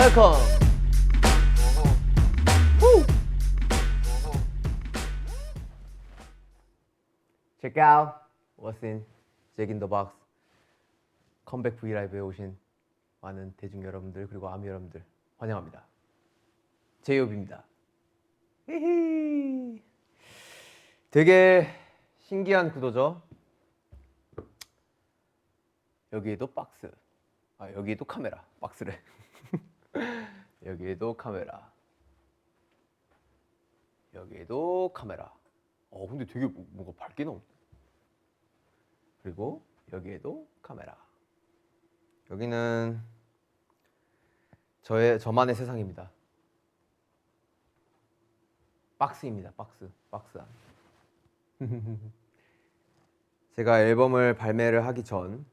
웰컴. Check out what's in Jack in the Box. 컴백 브이라이브에 오신 많은 대중 여러분들 그리고 아미 여러분들 환영합니다. 제이홉입니다. 히히. 되게 신기한 구도죠. 여기에도 박스, 여기에도 카메라, 박스래. 여기에도 카메라, 여기에도 카메라. 근데 되게 뭔가 밝게 나오네. 그리고 여기에도 카메라. 여기는 저만의 세상입니다. 박스입니다. 박스 안. 제가 앨범을 발매를 하기 전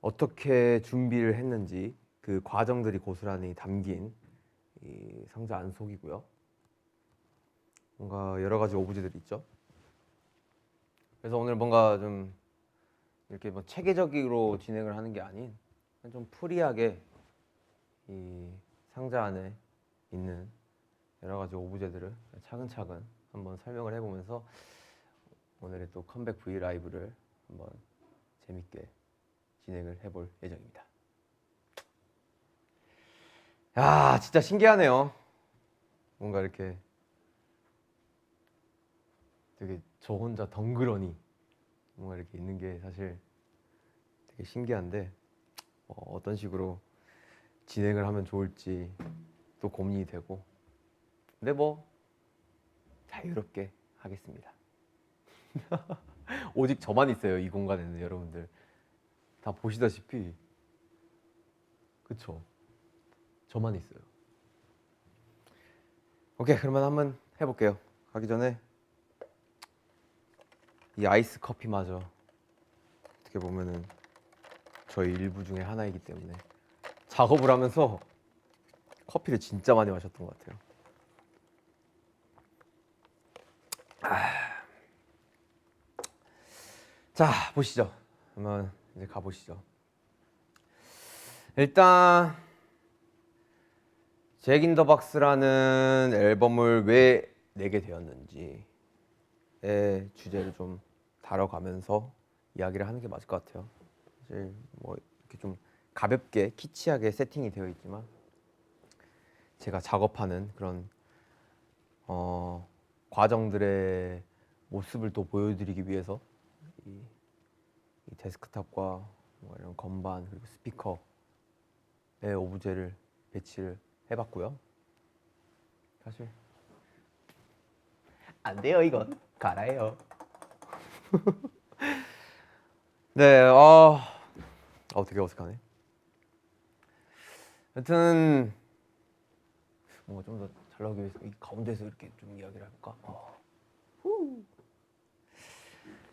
어떻게 준비를 했는지 그 과정들이 고스란히 담긴 이 상자 안속이고요. 뭔가 여러 가지 오브제들이 있죠. 그래서 오늘 뭔가 좀 이렇게 뭐 체계적으로 진행을 하는 게 아닌 좀 프리하게 이 상자 안에 있는 여러 가지 오브제들을 차근차근 한번 설명을 해보면서 오늘의 또 컴백 브이 라이브를 한번 재밌게 진행을 해볼 예정입니다. 야, 진짜 신기하네요. 뭔가 이렇게 되게 저 혼자 덩그러니 뭔가 이렇게 있는 게 사실 되게 신기한데 어떤 식으로 진행을 하면 좋을지 또 고민이 되고, 근데 뭐 자유롭게 하겠습니다. 오직 저만 있어요, 이 공간에는. 여러분들 다 보시다시피 그쵸? 저만 있어요. 오케이, 그러면 한번 해볼게요. 가기 전에 이 아이스 커피마저 어떻게 보면은 저희 일부 중에 하나이기 때문에 작업을 하면서 커피를 진짜 많이 마셨던 것 같아요. 자, 보시죠. 한번 이제 가보시죠. 일단 잭 인 더 박스라는 앨범을 왜 내게 되었는지의 주제를 좀 다뤄가면서 이야기를 하는 게 맞을 것 같아요. 사실 뭐 이렇게 좀 가볍게 키치하게 세팅이 되어 있지만 제가 작업하는 그런 과정들의 모습을 또 보여드리기 위해서 이 데스크탑과 뭐 이런 건반 그리고 스피커의 오브제를 배치를 해봤고요. 사실 안 돼요, 이건 갈아요. 네, 되게 어색하네. 여튼 뭔가 좀 더 잘 나오기 위해서 이 가운데서 이렇게 좀 이야기를 해볼까?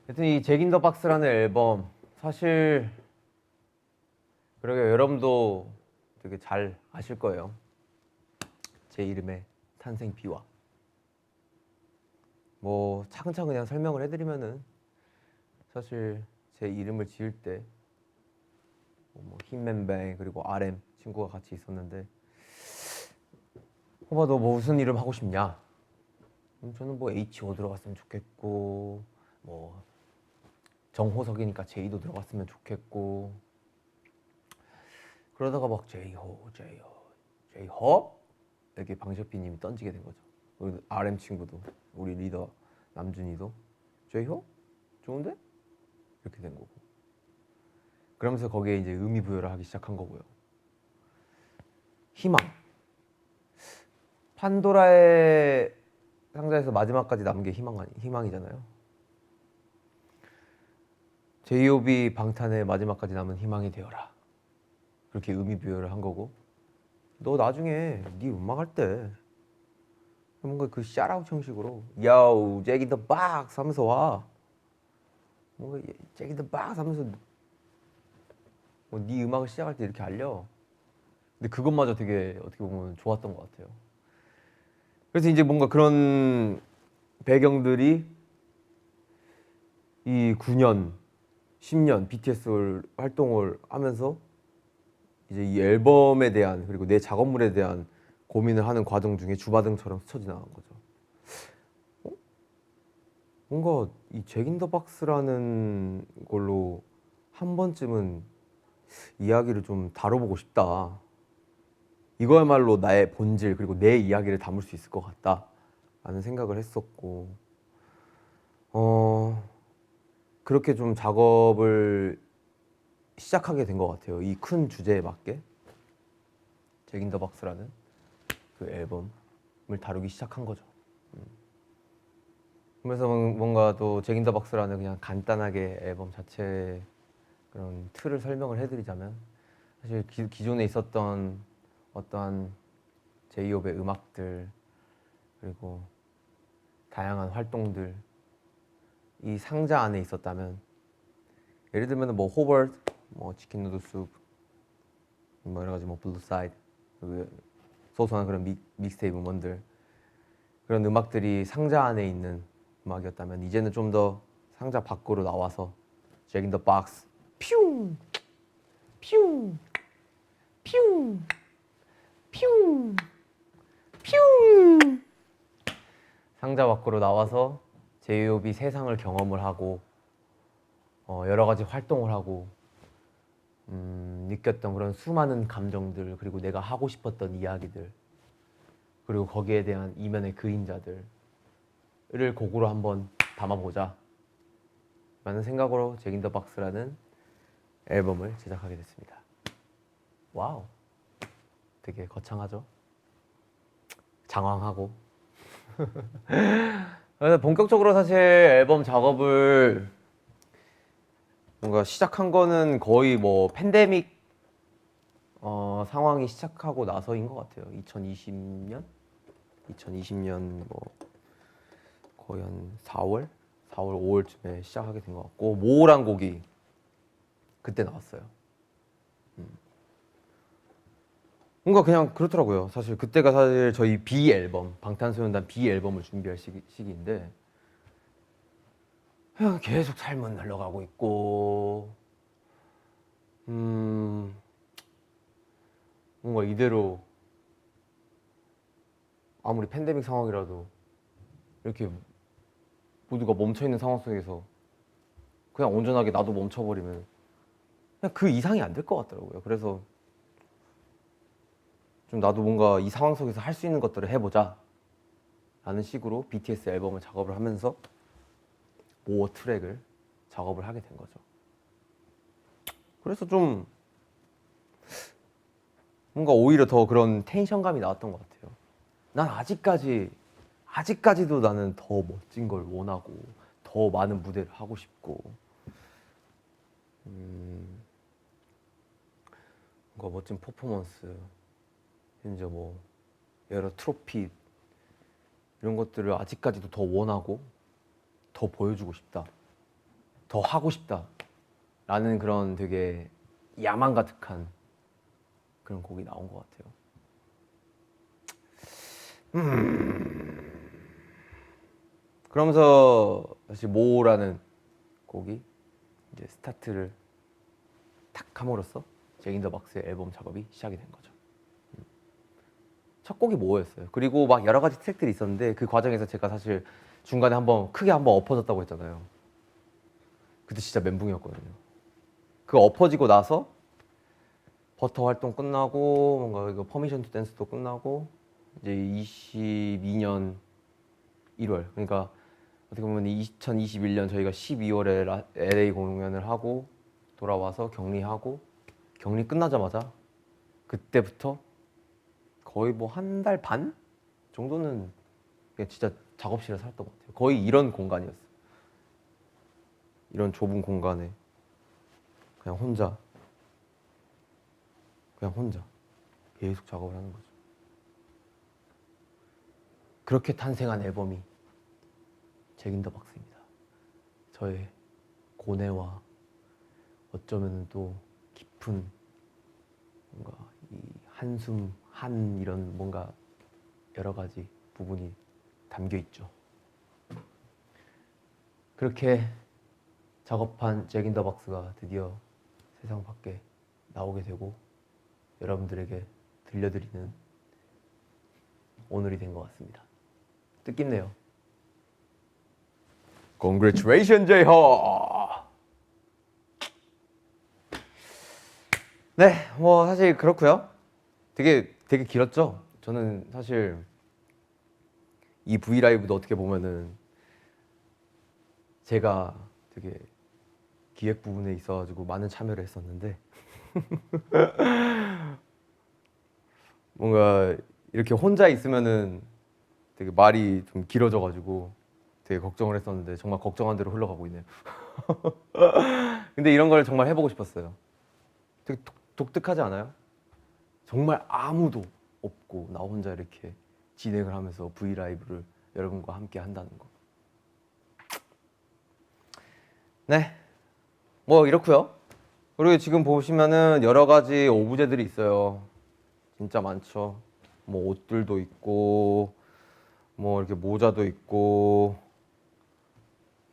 여튼 이 잭 인 더 박스라는 앨범, 사실 그러게 여러분도 되게 잘 아실 거예요. 제 이름의 탄생 비화. 뭐 차근차근 그냥 설명을 해드리면은 사실 제 이름을 지을 때 뭐 힘맨뱅 그리고 RM 친구가 같이 있었는데, 호바 너 뭐 무슨 이름 하고 싶냐? 저는 뭐 H.O 들어갔으면 좋겠고, 뭐 정호석이니까 J도 들어갔으면 좋겠고, 그러다가 막 제이호 이렇게 방시혁비님이 던지게 된 거죠. 우리 RM 친구도, 우리 리더 남준이도 제이호 좋은데? 이렇게 된 거고, 그러면서 거기에 이제 의미 부여를 하기 시작한 거고요. 희망, 판도라의 상자에서 마지막까지 남은 게 희망이잖아요. J.O.B 방탄의 마지막까지 남은 희망이 되어라, 그렇게 의미 부여를 한 거고, 너 나중에 네 음악 할 때 뭔가 그 샤라웃 형식으로 Yo, Jack in the Box 하면서 와. 뭔가 Jack in the Box 하면서 뭐 네 음악을 시작할 때 이렇게 알려. 근데 그것마저 되게 어떻게 보면 좋았던 것 같아요. 그래서 이제 뭔가 그런 배경들이 이 9년, 10년 BTS 활동을 하면서 이제 이 앨범에 대한 그리고 내 작업물에 대한 고민을 하는 과정 중에 주마등처럼 스쳐 지나간 거죠. 뭔가 이 잭 인 더 박스라는 걸로 한 번쯤은 이야기를 좀 다뤄보고 싶다. 이거야말로 나의 본질 그리고 내 이야기를 담을 수 있을 것 같다 라는 생각을 했었고 그렇게 좀 작업을 시작하게 된 것 같아요. 이 큰 주제에 맞게 잭 인 더 박스라는 그 앨범을 다루기 시작한 거죠. 그래서 뭔가 또 잭 인 더 박스라는 그냥 간단하게 앨범 자체 그런 틀을 설명을 해드리자면 사실 기존에 있었던 어떠한 제이홉의 음악들 그리고 다양한 활동들 이 상자 안에 있었다면 예를 들면 뭐 호버트, 뭐 치킨 누들 숲, 뭐 여러 가지 뭐 블루 사이드 소소한 그런 믹스테이프 음원들 그런 음악들이 상자 안에 있는 음악이었다면 이제는 좀 더 상자 밖으로 나와서 잭 인 더 박스 퓨 퓨 퓨 퓨 퓨 상자 밖으로 나와서 제이홉이 세상을 경험을 하고 여러 가지 활동을 하고 느꼈던 그런 수많은 감정들 그리고 내가 하고 싶었던 이야기들 그리고 거기에 대한 이면의 그림자들을 곡으로 한번 담아보자 라는 생각으로 잭 인 더 박스라는 앨범을 제작하게 됐습니다. 와우, 되게 거창하죠? 장황하고 그래서 본격적으로 사실 앨범 작업을 뭔가 시작한 거는 거의 뭐 팬데믹 상황이 시작하고 나서인 것 같아요. 2020년 뭐 거의 한 4월 5월쯤에 시작하게 된 것 같고 모란 곡이 그때 나왔어요. 뭔가 그냥 그렇더라고요. 사실 그때가 사실 저희 B 앨범 방탄소년단 B 앨범을 준비할 시기인데 그냥 계속 삶은 흘러가고 있고 뭔가 이대로 아무리 팬데믹 상황이라도 이렇게 모두가 멈춰있는 상황 속에서 그냥 온전하게 나도 멈춰버리면 그냥 그 이상이 안 될 것 같더라고요. 그래서 좀 나도 뭔가 이 상황 속에서 할 수 있는 것들을 해보자 라는 식으로 BTS 앨범을 작업을 하면서 모어 트랙을 작업을 하게 된 거죠. 그래서 좀 뭔가 오히려 더 그런 텐션감이 나왔던 것 같아요. 난 아직까지도 나는 더 멋진 걸 원하고 더 많은 무대를 하고 싶고 뭔가 멋진 퍼포먼스 이제 뭐 여러 트로피 이런 것들을 아직까지도 더 원하고 더 보여주고 싶다 더 하고 싶다 라는 그런 되게 야망 가득한 그런 곡이 나온 것 같아요. 그러면서 사실 모라는 곡이 이제 스타트를 탁 함으로써 잭 인 더 박스의 앨범 작업이 시작이 된 거죠. 첫 곡이 모어였어요. 그리고 막 여러 가지 트랙들이 있었는데 그 과정에서 제가 사실 중간에 크게 한번 엎어졌다고 했잖아요. 그때 진짜 멘붕이었거든요. 그 엎어지고 나서 버터 활동 끝나고 뭔가 이거 퍼미션 투 댄스도 끝나고 이제 22년 1월 그러니까 어떻게 보면 2021년 저희가 12월에 LA 공연을 하고 돌아와서 격리하고 격리 끝나자마자 그때부터 거의 뭐 한 달 반 정도는 그냥 진짜 작업실에 살았던 것 같아요. 거의 이런 공간이었어요. 이런 좁은 공간에 그냥 혼자 계속 작업을 하는 거죠. 그렇게 탄생한 앨범이 잭 인 더 박스입니다. 저의 고뇌와 어쩌면 또 깊은 뭔가 이 한숨 한 이런 뭔가 여러 가지 부분이 담겨 있죠. 그렇게 작업한 잭 인 더 박스가 드디어 세상 밖에 나오게 되고 여러분들에게 들려드리는 오늘이 된 것 같습니다. 뜻깊네요. Congratulations, 제이허. 네, 뭐 사실 그렇고요. 되게 길었죠. 저는 사실 이 V 라이브도 어떻게 보면은 제가 되게 기획 부분에 있어가지고 많은 참여를 했었는데 뭔가 이렇게 혼자 있으면은 되게 말이 좀 길어져가지고 되게 걱정을 했었는데 정말 걱정한 대로 흘러가고 있네요. 근데 이런 걸 정말 해보고 싶었어요. 되게 독특하지 않아요? 정말 아무도 없고 나 혼자 이렇게 진행을 하면서 V 라이브를 여러분과 함께 한다는 거. 네, 뭐 이렇고요. 그리고 지금 보시면은 여러 가지 오브제들이 있어요. 진짜 많죠. 뭐 옷들도 있고, 뭐 이렇게 모자도 있고,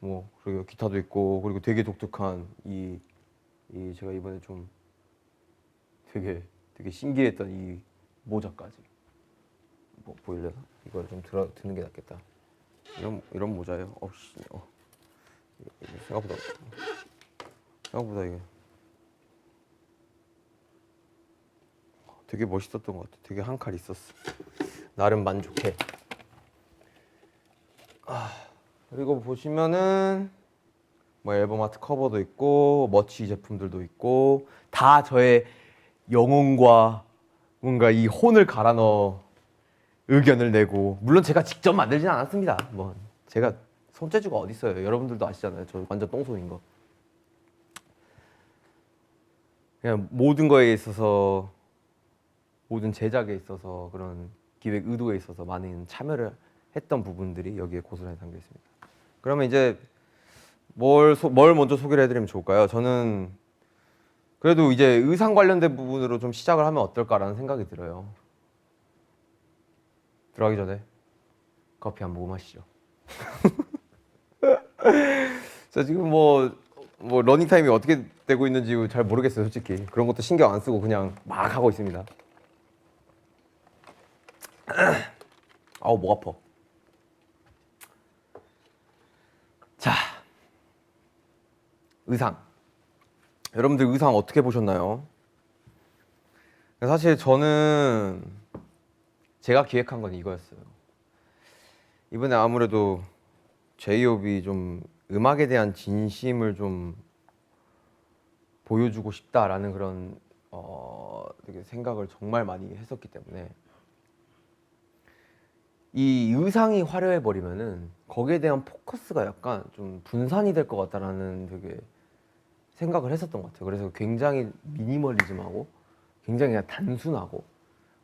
뭐 그리고 기타도 있고, 그리고 되게 독특한 이 제가 이번에 좀 되게 신기했던 이 모자까지. 뭐 보이려나? 이걸 좀 드는 게 낫겠다. 이런 모자예요. 어씨, 생각보다 이게 되게 멋있었던 것 같아. 되게 한 칼 있었어. 나름 만족해. 그리고 보시면은 뭐 앨범 아트 커버도 있고 머치 제품들도 있고 다 저의 영혼과 뭔가 이 혼을 갈아 넣어 의견을 내고, 물론 제가 직접 만들진 않았습니다. 뭐 제가 손재주가 어디 있어요. 여러분들도 아시잖아요. 저 완전 똥손인 거. 그냥 모든 거에 있어서, 모든 제작에 있어서, 그런 기획 의도에 있어서 많은 참여를 했던 부분들이 여기에 고스란히 담겨 있습니다. 그러면 이제 뭘 먼저 소개를 해드리면 좋을까요? 저는 그래도 이제 의상 관련된 부분으로 좀 시작을 하면 어떨까라는 생각이 들어요. 들어가기 전에 커피 한 모금 하시죠. 저 지금 뭐 러닝 타임이 어떻게 되고 있는지 잘 모르겠어요, 솔직히. 그런 것도 신경 안 쓰고 그냥 막 하고 있습니다. 아우, 목 아파. 자, 의상. 여러분들 의상 어떻게 보셨나요? 사실 저는 제가 기획한 건 이거였어요. 이번에 아무래도 제이홉이 좀 음악에 대한 진심을 좀 보여주고 싶다라는 그런 되게 생각을 정말 많이 했었기 때문에 이 의상이 화려해 버리면은 거기에 대한 포커스가 약간 좀 분산이 될 것 같다라는 되게 생각을 했었던 것 같아요. 그래서 굉장히 미니멀리즘하고 굉장히 그냥 단순하고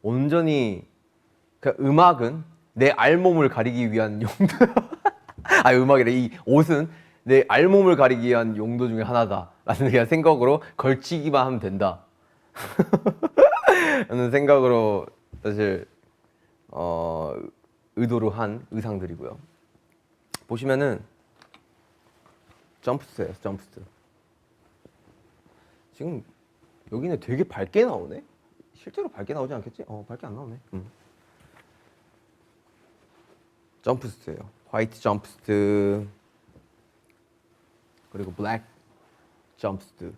온전히 그 음악은 내 알몸을 가리기 위한 용도 음악이래. 이 옷은 내 알몸을 가리기 위한 용도 중에 하나다라는 그냥 생각으로 걸치기만 하면 된다 라는 생각으로 사실 의도로 한 의상들이고요. 보시면은 점프스예요. 점프스. 지금 여기는 되게 밝게 나오네. 실제로 밝게 나오지 않겠지? 밝게 안 나오네. 점프스예요. 화이트 점프스트 그리고 블랙 점프스트.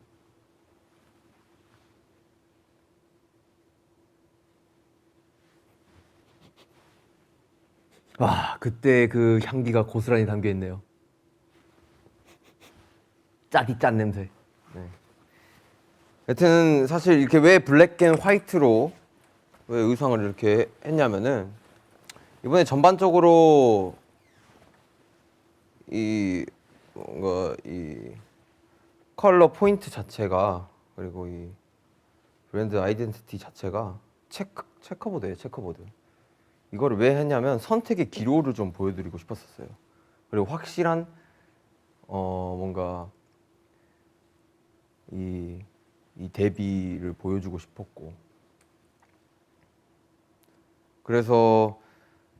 와, 그때 그 향기가 고스란히 담겨 있네요. 짜디 짠 냄새. 네. 여튼 사실 이렇게 왜 블랙 앤 화이트로 왜 의상을 이렇게 했냐면은 이번에 전반적으로 이 뭔가 이 컬러 포인트 자체가, 그리고 이 브랜드 아이덴티티 자체가 체커보드예요. 체커보드. 이거를 왜 했냐면 선택의 기로를 좀 보여드리고 싶었었어요. 그리고 확실한 뭔가 이 대비를 보여주고 싶었고, 그래서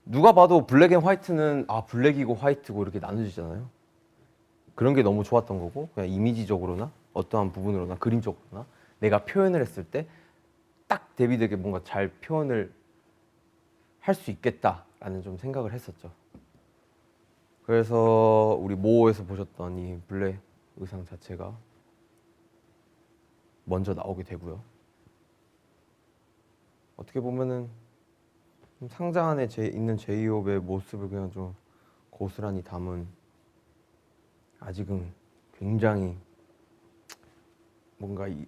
누가 봐도 블랙 앤 화이트는 블랙이고 화이트고 이렇게 나눠지잖아요. 그런 게 너무 좋았던 거고, 그냥 이미지적으로나 어떠한 부분으로나 그림적으로나 내가 표현을 했을 때 딱 데뷔되게 뭔가 잘 표현을 할 수 있겠다라는 좀 생각을 했었죠. 그래서 우리 모에서 보셨던 이 블랙 의상 자체가 먼저 나오게 되고요. 어떻게 보면은 좀 상자 안에 있는 제이홉의 모습을 그냥 좀 고스란히 담은, 아직은 굉장히 뭔가 이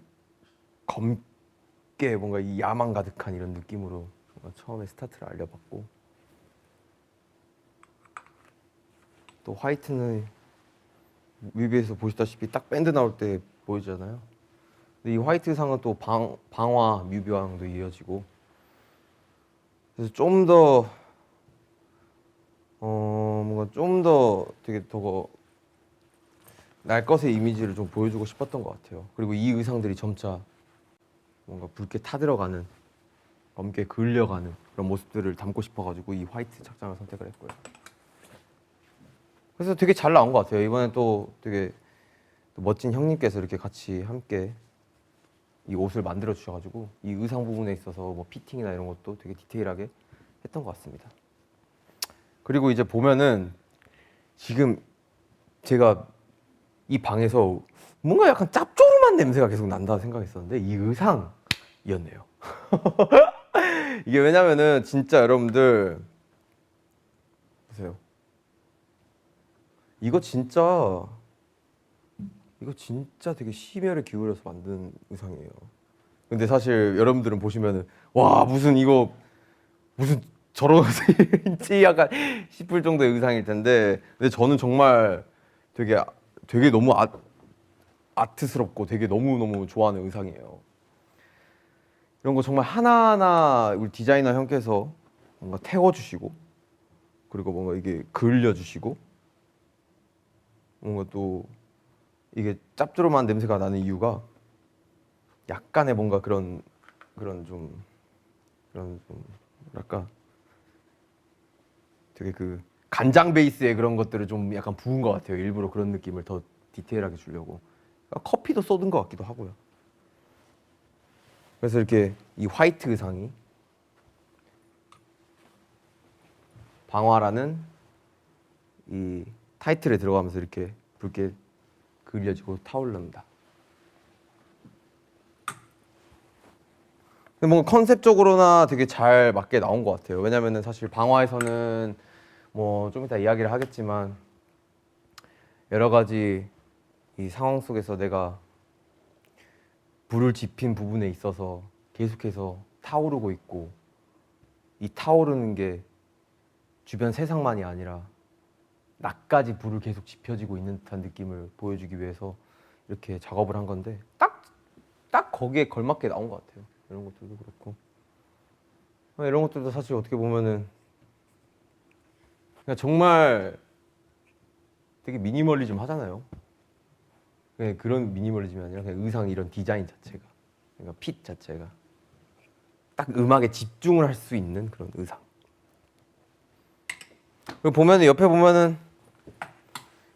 검게 뭔가 이 야망 가득한 이런 느낌으로 뭔가 처음에 스타트를 알려봤고, 또 화이트는 뮤비에서 보시다시피 딱 밴드 나올 때 보이잖아요. 근데 이 화이트 상은 또 방화 뮤비와도 이어지고, 그래서 좀 더 뭔가 좀 더 되게 더 날 것의 이미지를 좀 보여주고 싶었던 것 같아요. 그리고 이 의상들이 점차 뭔가 붉게 타들어가는, 검게 그을려가는 그런 모습들을 담고 싶어가지고 이 화이트 착장을 선택을 했고요. 그래서 되게 잘 나온 것 같아요. 이번에 또 되게 또 멋진 형님께서 이렇게 같이 함께 이 옷을 만들어 주셔가지고 이 의상 부분에 있어서 뭐 피팅이나 이런 것도 되게 디테일하게 했던 것 같습니다. 그리고 이제 보면은 지금 제가 이 방에서 뭔가 약간 짭조름한 냄새가 계속 난다 생각했었는데 이 의상이었네요. 이게 왜냐면은 진짜 여러분들 보세요. 이거 진짜 되게 심혈을 기울여서 만든 의상이에요. 근데 사실 여러분들은 보시면은 와 무슨 저런 의상인지 약간 싶을 정도의 의상일 텐데, 근데 저는 정말 되게 너무 아트스럽고 되게 너무 좋아하는 의상이에요. 이런 거 정말 하나하나 우리 디자이너 형께서 뭔가 태워주시고, 그리고 뭔가 이게 그을려주시고, 뭔가 또 이게 짭조름한 냄새가 나는 이유가 약간의 뭔가 그런 좀 뭐랄까 되게 그 간장 베이스의 그런 것들을 좀 약간 부은 것 같아요. 일부러 그런 느낌을 더 디테일하게 주려고. 커피도 쏟은 것 같기도 하고요. 그래서 이렇게 이 화이트 의상이 방화라는 이 타이틀에 들어가면서 이렇게 붉게 그려지고 타오릅니다. 근데 뭔가 컨셉적으로나 되게 잘 맞게 나온 것 같아요. 왜냐면은 사실 방화에서는 뭐 좀 이따 이야기를 하겠지만 여러 가지 이 상황 속에서 내가 불을 지핀 부분에 있어서 계속해서 타오르고 있고, 이 타오르는 게 주변 세상만이 아니라 나까지 불을 계속 지펴지고 있는 듯한 느낌을 보여주기 위해서 이렇게 작업을 한 건데 딱 거기에 걸맞게 나온 것 같아요. 이런 것들도 그렇고, 이런 것들도 사실 어떻게 보면은 그냥 정말 되게 미니멀리즘 하잖아요. 그냥 그런 미니멀리즘이 아니라 그냥 의상 이런 디자인 자체가, 그러니까 핏 자체가 딱 음악에 집중을 할 수 있는 그런 의상. 그리고 보면은 옆에 보면은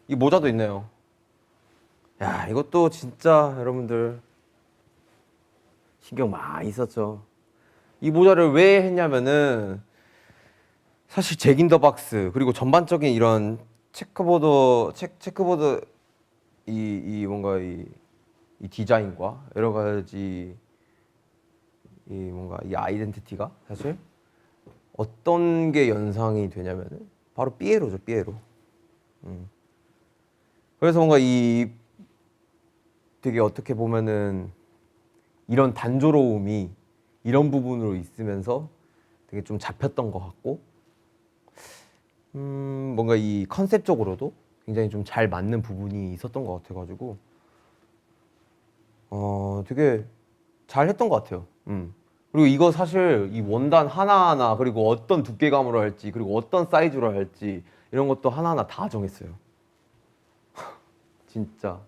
이 모자도 있네요. 야, 이것도 진짜 여러분들 신경 많이 썼죠. 이 모자를 왜 했냐면은 사실 잭 인 더 박스 그리고 전반적인 이런 체크보드 이 뭔가 이 디자인과 여러 가지 이 뭔가 이 아이덴티티가 사실 어떤 게 연상이 되냐면은 바로 삐에로죠, 삐에로. 그래서 뭔가 이 되게 어떻게 보면은 이런 단조로움이 이런 부분으로 있으면서 되게 좀 잡혔던 것 같고, 뭔가 이 컨셉적으로도 굉장히 좀 잘 맞는 부분이 있었던 것 같아가지고 되게 잘 했던 것 같아요. 그리고 이거 사실 이 원단 하나하나 그리고 어떤 두께감으로 할지 그리고 어떤 사이즈로 할지 이런 것도 하나하나 다 정했어요. 진짜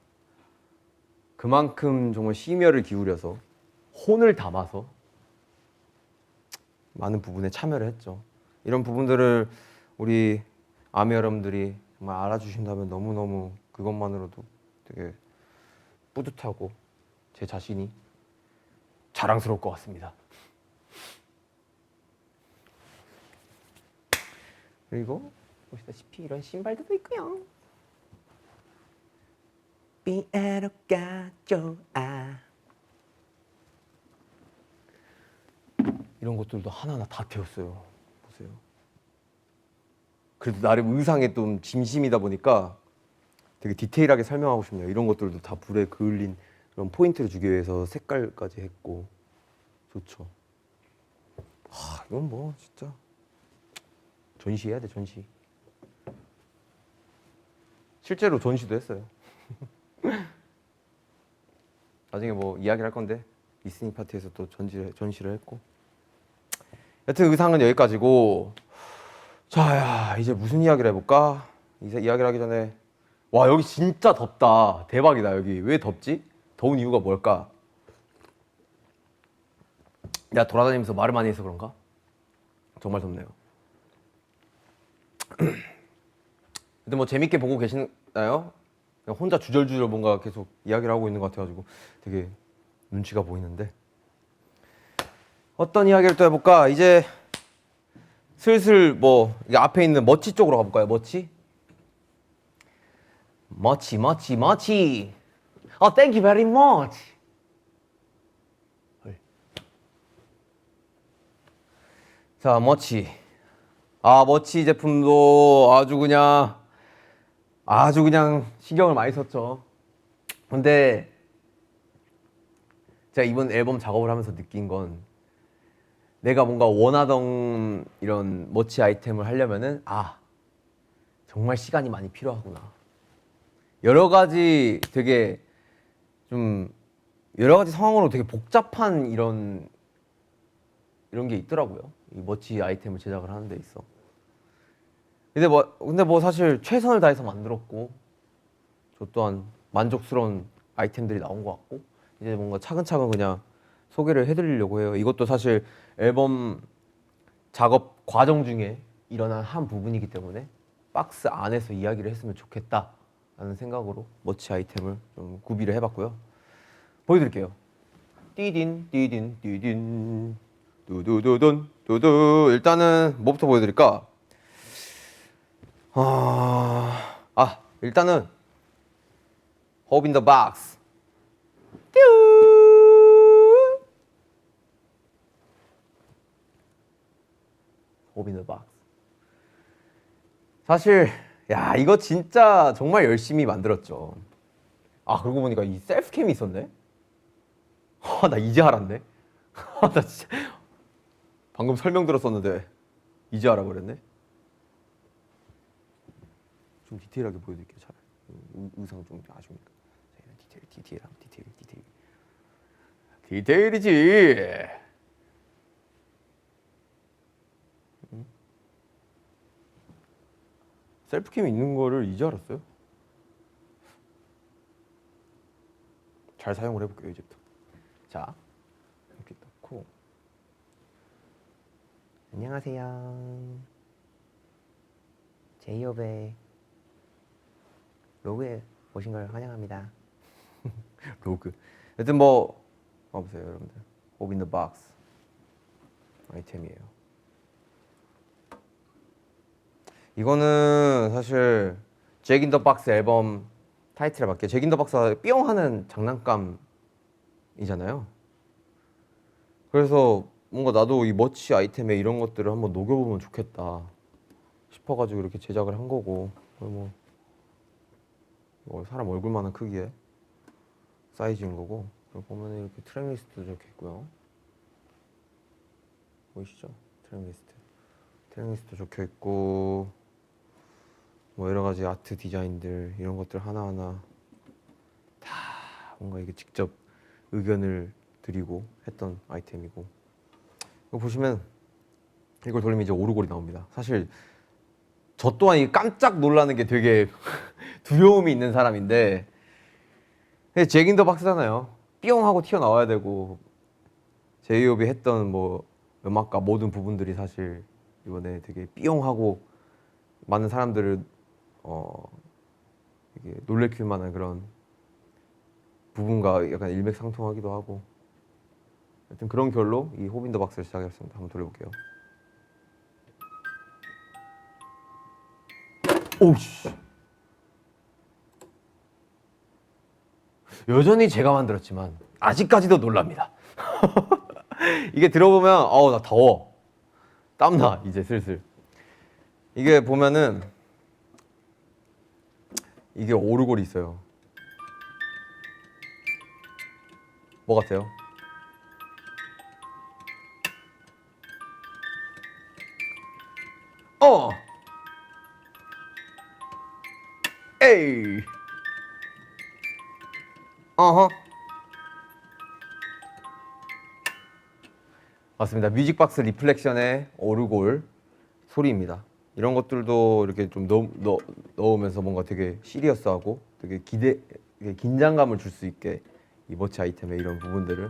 그만큼 정말 심혈을 기울여서 혼을 담아서 많은 부분에 참여를 했죠. 이런 부분들을 우리 아미 여러분들이 정말 알아주신다면 너무너무 그것만으로도 되게 뿌듯하고 제 자신이 자랑스러울 것 같습니다. 그리고 보시다시피 이런 신발들도 있고요. 피아노가 좋아. 이런 것들도 하나하나 다 태웠어요. 보세요. 그래도 나름 의상에 좀 진심이다 보니까 되게 디테일하게 설명하고 싶네요. 이런 것들도 다 불에 그을린 그런 포인트를 주기 위해서 색깔까지 했고 좋죠. 이건 뭐 진짜 전시해야 돼, 전시. 실제로 전시도 했어요. 나중에 뭐 이야기를 할 건데 리스닝 파티에서 또 전시를 했고. 여튼 의상은 여기까지고. 자, 이제 무슨 이야기를 해볼까? 이제 이야기를 하기 전에 와, 여기 진짜 덥다. 대박이다. 여기 왜 덥지? 더운 이유가 뭘까? 내가 돌아다니면서 말을 많이 해서 그런가? 정말 덥네요. 근데 뭐 재밌게 보고 계시나요? 그냥 혼자 주절주절 뭔가 계속 이야기를 하고 있는 것 같아가지고 되게 눈치가 보이는데 어떤 이야기를 또 해볼까? 이제 슬슬 뭐 앞에 있는 머치 쪽으로 가볼까요? 머치? 머치. Thank you very much. 자, 머치. 머치 제품도 아주 그냥 신경을 많이 썼죠. 근데 제가 이번 앨범 작업을 하면서 느낀 건 내가 뭔가 원하던 이런 머치 아이템을 하려면은 정말 시간이 많이 필요하구나. 여러 가지 상황으로 되게 복잡한 이런 게 있더라고요. 이 머치 아이템을 제작을 하는 데 있어. 근데 뭐 사실 최선을 다해서 만들었고 저 또한 만족스러운 아이템들이 나온 것 같고 이제 뭔가 차근차근 그냥 소개를 해드리려고 해요. 이것도 사실 앨범 작업 과정 중에 일어난 한 부분이기 때문에 박스 안에서 이야기를 했으면 좋겠다라는 생각으로 머치 아이템을 좀 구비를 해봤고요. 보여드릴게요. 띠딘 두두두둔 두두. 일단은 뭐부터 보여드릴까? 일단은 Hope in the Box. Hope in the Box. 사실 이거 진짜 정말 열심히 만들었죠. 그러고 보니까 이 셀프캠이 있었네. 나 이제 알았네. 나 진짜 방금 설명 들었었는데 이제 알아버렸네. 좀 디테일하게 보여드릴게요. 차라리 의상 좀 아쉬우니까. 디테일이지. 셀프캠이 있는 거를 이제 알았어요. 잘 사용을 해볼게요. 이제부터. 자, 이렇게 넣고. 안녕하세요. 제이홉의 로그에 오신 걸 환영합니다. 로그. 여튼 뭐 보세요, 여러분들. Hope in the Box 아이템이에요. 이거는 사실 잭 인 더 박스 앨범 타이틀에 맞게 잭 인 더 박스가 뿅 하는 장난감이잖아요. 그래서 뭔가 나도 이 머치 아이템에 이런 것들을 한번 녹여보면 좋겠다 싶어가지고 이렇게 제작을 한 거고, 뭐 사람 얼굴만한 크기의 사이즈인 거고, 보면 이렇게 트랙 리스트도 적혀 있고요. 보이시죠? 트랙 리스트 적혀 있고, 뭐 여러 가지 아트 디자인들 이런 것들 하나하나 다 뭔가 이게 직접 의견을 드리고 했던 아이템이고, 이거 보시면 이걸 돌리면 이제 오르골이 나옵니다. 사실 저 또한 이 깜짝 놀라는 게 되게 두려움이 있는 사람인데, 잭 인 더 박스잖아요. 뿅 하고 튀어나와야 되고, 제이홉이 했던 뭐 음악과 모든 부분들이 사실 이번에 되게 뿅 하고 많은 사람들을 이게 놀래킬 만한 그런 부분과 약간 일맥상통하기도 하고, 하여튼 그런 결로 이 호빈 더 박스를 시작했습니다. 한번 돌려볼게요. 오씨. 여전히 제가 만들었지만 아직까지도 놀랍니다. 이게 들어보면 어우 나 더워. 땀나 이제 슬슬. 이게 보면은 이게 오르골이 있어요. 뭐 같아요? 에이. 어허. 맞습니다. 뮤직박스 리플렉션의 오르골 소리입니다. 이런 것들도 이렇게 좀 넣으면서 뭔가 되게 시리어스하고 되게 되게 긴장감을 줄 수 있게 이 머치 아이템에 이런 부분들을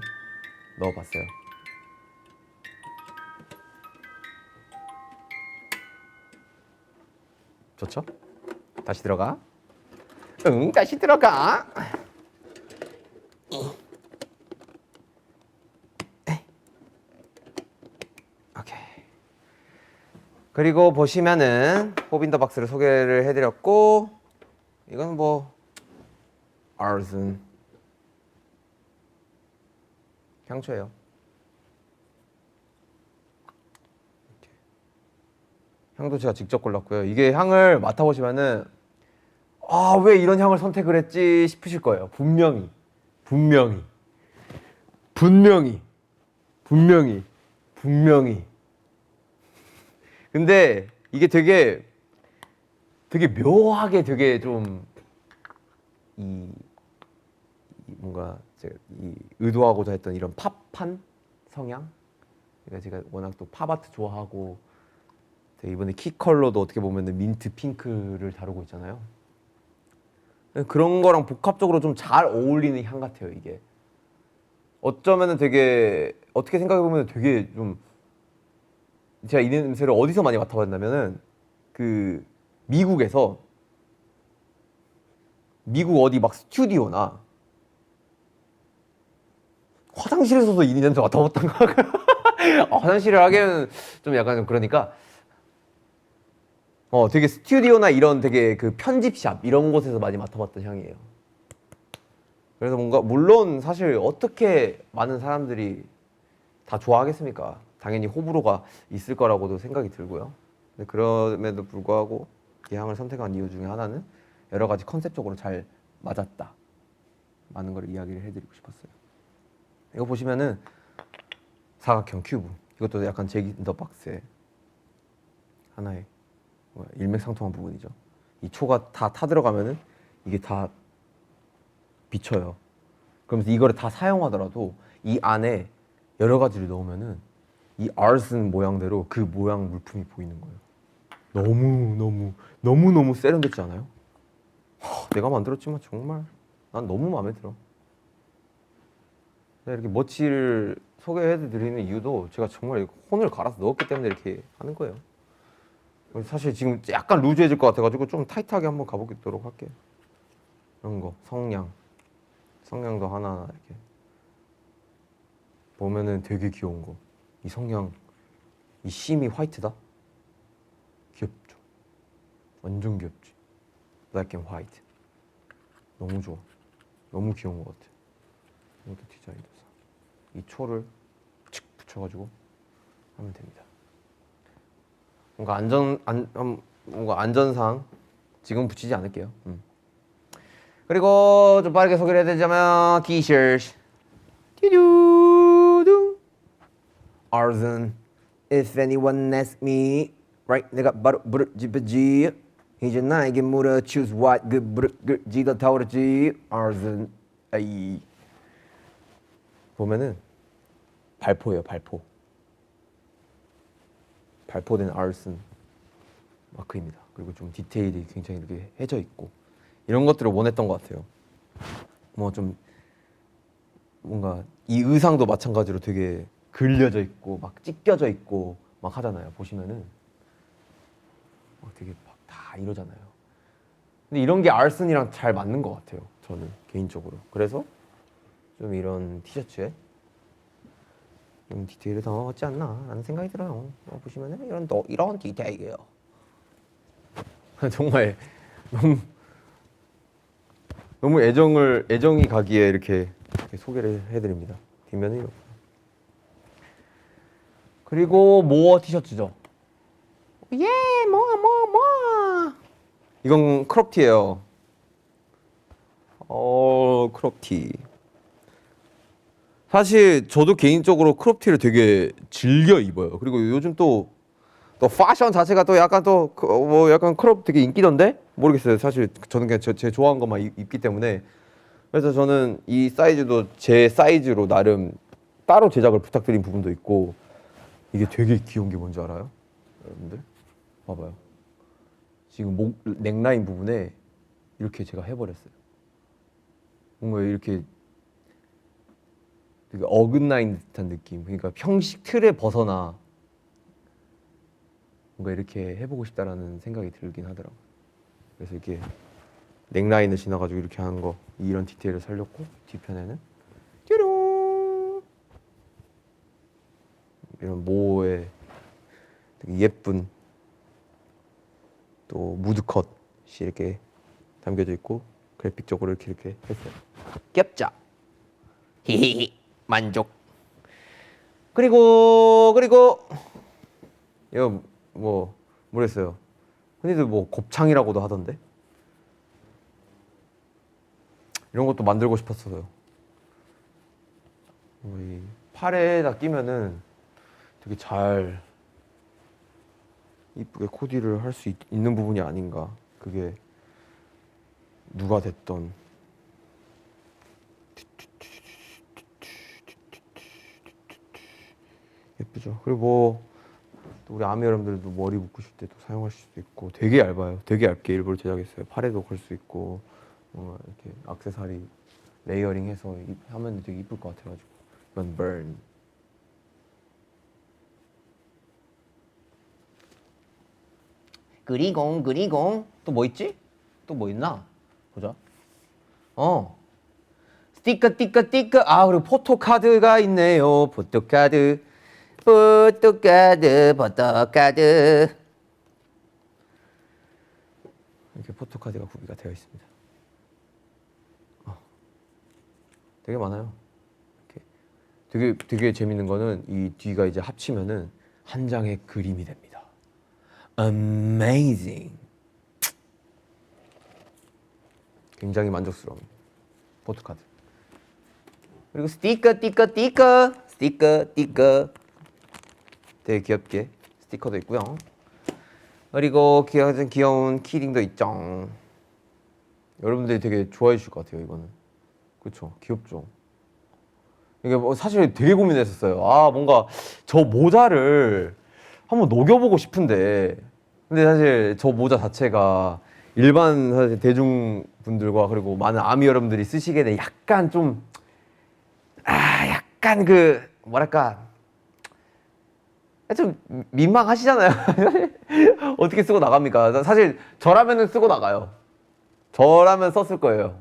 넣어봤어요. 좋죠? 다시 들어가. 응, 다시 들어가. 오케이. 그리고 보시면은 포빈더 박스를 소개를 해드렸고, 이건 뭐 아르슨 향초예요. 향도 제가 직접 골랐고요. 이게 향을 맡아보시면은 아, 왜 이런 향을 선택을 했지 싶으실 거예요. 분명히 근데 이게 되게 묘하게 되게 좀 이 뭔가 제가 이 의도하고자 했던 이런 팝한 성향. 그러니까 제가 워낙 또 팝아트 좋아하고 이번에 키 컬러도 어떻게 보면은 민트 핑크를 다루고 있잖아요. 그런 거랑 복합적으로 좀 잘 어울리는 향 같아요, 이게. 어쩌면은 되게 어떻게 생각해 보면 되게 좀 제가 이 냄새를 어디서 많이 맡아봤냐면은 그 미국에서 미국 어디 막 스튜디오나 화장실에서도 이 냄새 맡아봤던 거 화장실을 하기에는 좀 약간 좀 그러니까 되게 스튜디오나 이런 되게 그 편집샵 이런 곳에서 많이 맡아봤던 향이에요. 그래서 뭔가 물론 사실 어떻게 많은 사람들이 다 좋아하겠습니까? 당연히 호불호가 있을 거라고도 생각이 들고요. 근데 그럼에도 불구하고 이 향을 선택한 이유 중에 하나는 여러 가지 컨셉적으로 잘 맞았다. 많은 걸 이야기를 해드리고 싶었어요. 이거 보시면은 사각형 큐브. 이것도 약간 잭 인 더 박스의 하나의 일맥상통한 부분이죠. 이 초가 다 타들어가면은 이게 다 비쳐요. 그러면서 이거를 다 사용하더라도 이 안에 여러 가지를 넣으면은 이 아르슨 모양대로 그 모양 물품이 보이는 거예요. 너무 세련됐지 않아요? 내가 만들었지만 정말 난 너무 마음에 들어. 이렇게 머치를 소개해드리는 이유도 제가 정말 혼을 갈아서 넣었기 때문에 이렇게 하는 거예요. 사실 지금 약간 루즈해질 것 같아가지고 좀 타이트하게 한번 가보도록 할게요. 이런 거 성냥도 하나하나 이렇게 보면은 되게 귀여운 거. 이 성냥 이 심이 화이트다. 귀엽죠. 완전 귀엽지. Black and white. 너무 좋아. 너무 귀여운 것 같아. 이것도 디자인도 이 초를 칙 붙여가지고 하면 됩니다. 뭔가 안전상 지금 붙이지 않을게요. 그리고 좀 빠르게 소개를 해드리자면 티셔츠 띠두둥 Arzen If anyone asks me right 내가 바로 부르지지 이제 나에게 물어 choose what good 부르지다 타오르지 Arzen 에이 보면은 발포예요. 발포된 아르슨 마크입니다. 그리고 좀 디테일이 굉장히 이렇게 해져 있고 이런 것들을 원했던 것 같아요. 뭐 좀 뭔가 이 의상도 마찬가지로 되게 그려져 있고 막 찢겨져 있고 막 하잖아요. 보시면은 막 되게 막 다 이러잖아요. 근데 이런 게 아르슨이랑 잘 맞는 것 같아요. 저는 개인적으로. 그래서 좀 이런 티셔츠에 디테일을 담아봤지 않나 라는 생각이 들어요. 보시면은 이런 디테일이에요. 정말 너무 너무 애정이 가기에 이렇게 소개를 해드립니다. 뒷면은 이렇고. 그리고 모어 티셔츠죠. 예, 모어. 이건 크롭티예요. 크롭티. 사실 저도 개인적으로 크롭티를 되게 즐겨 입어요. 그리고 요즘 또 패션 자체가 또 약간 뭐 약간 크롭 되게 인기던데? 모르겠어요. 사실 저는 그냥 제 좋아하는 것만 입기 때문에. 그래서 저는 이 사이즈도 제 사이즈로 나름 따로 제작을 부탁드린 부분도 있고, 이게 되게 귀여운 게 뭔지 알아요? 여러분들? 봐봐요. 지금 목 넥라인 부분에 이렇게 제가 해버렸어요. 뭔가 이렇게 되게 어긋나인 듯한 느낌. 그러니까 형식 틀에 벗어나 뭔가 이렇게 해보고 싶다라는 생각이 들긴 하더라고요. 그래서 이렇게 넥라인을 지나가지고 이렇게 하는 거, 이런 디테일을 살렸고, 뒤편에는 뾰롱 이런 모의 되게 예쁜 또 무드컷이 이렇게 담겨져 있고, 그래픽적으로 이렇게 했어요. 귀엽죠? 히히히 만족. 그리고 이거 뭐 모르겠어요. 흔히들 뭐 곱창이라고도 하던데, 이런 것도 만들고 싶었어요. 이 팔에다 끼면은 되게 잘 이쁘게 코디를 할 수 있는 부분이 아닌가. 그게 누가 됐던. 예쁘죠. 그리고 뭐 또 우리 아미 여러분들도 머리 묶으실 때도 사용하실 수도 있고, 되게 얇아요. 되게 얇게 일부러 제작했어요. 팔에도 걸 수 있고, 이렇게 액세서리 레이어링해서 하면 되게 이쁠 것 같아가지고. 이건 burn. 그리고 또 뭐 있지? 또 뭐 있나? 보자. 스티커. 아, 그리고 포토카드가 있네요. 포토카드. 이렇게 포토카드가 구비가 되어 있습니다. 되게 많아요. 이렇게 되게 재밌는 거는 이 뒤가 이제 합치면은 한 장의 그림이 됩니다. Amazing. 굉장히 만족스러운 포토카드. 그리고 스티커. 되게 귀엽게 스티커도 있고요. 그리고 귀여운 키링도 있죠. 여러분들이 되게 좋아해 주실 것 같아요. 이거는. 그렇죠. 귀엽죠. 이게 뭐 사실 되게 고민했었어요. 아, 뭔가 저 모자를 한번 녹여보고 싶은데, 근데 사실 저 모자 자체가 일반 사실 대중분들과 그리고 많은 아미 여러분들이 쓰시기에는 약간 좀 약간 그 뭐랄까 좀 민망하시잖아요. 어떻게 쓰고 나갑니까? 사실 저라면은 쓰고 나가요. 저라면 썼을 거예요.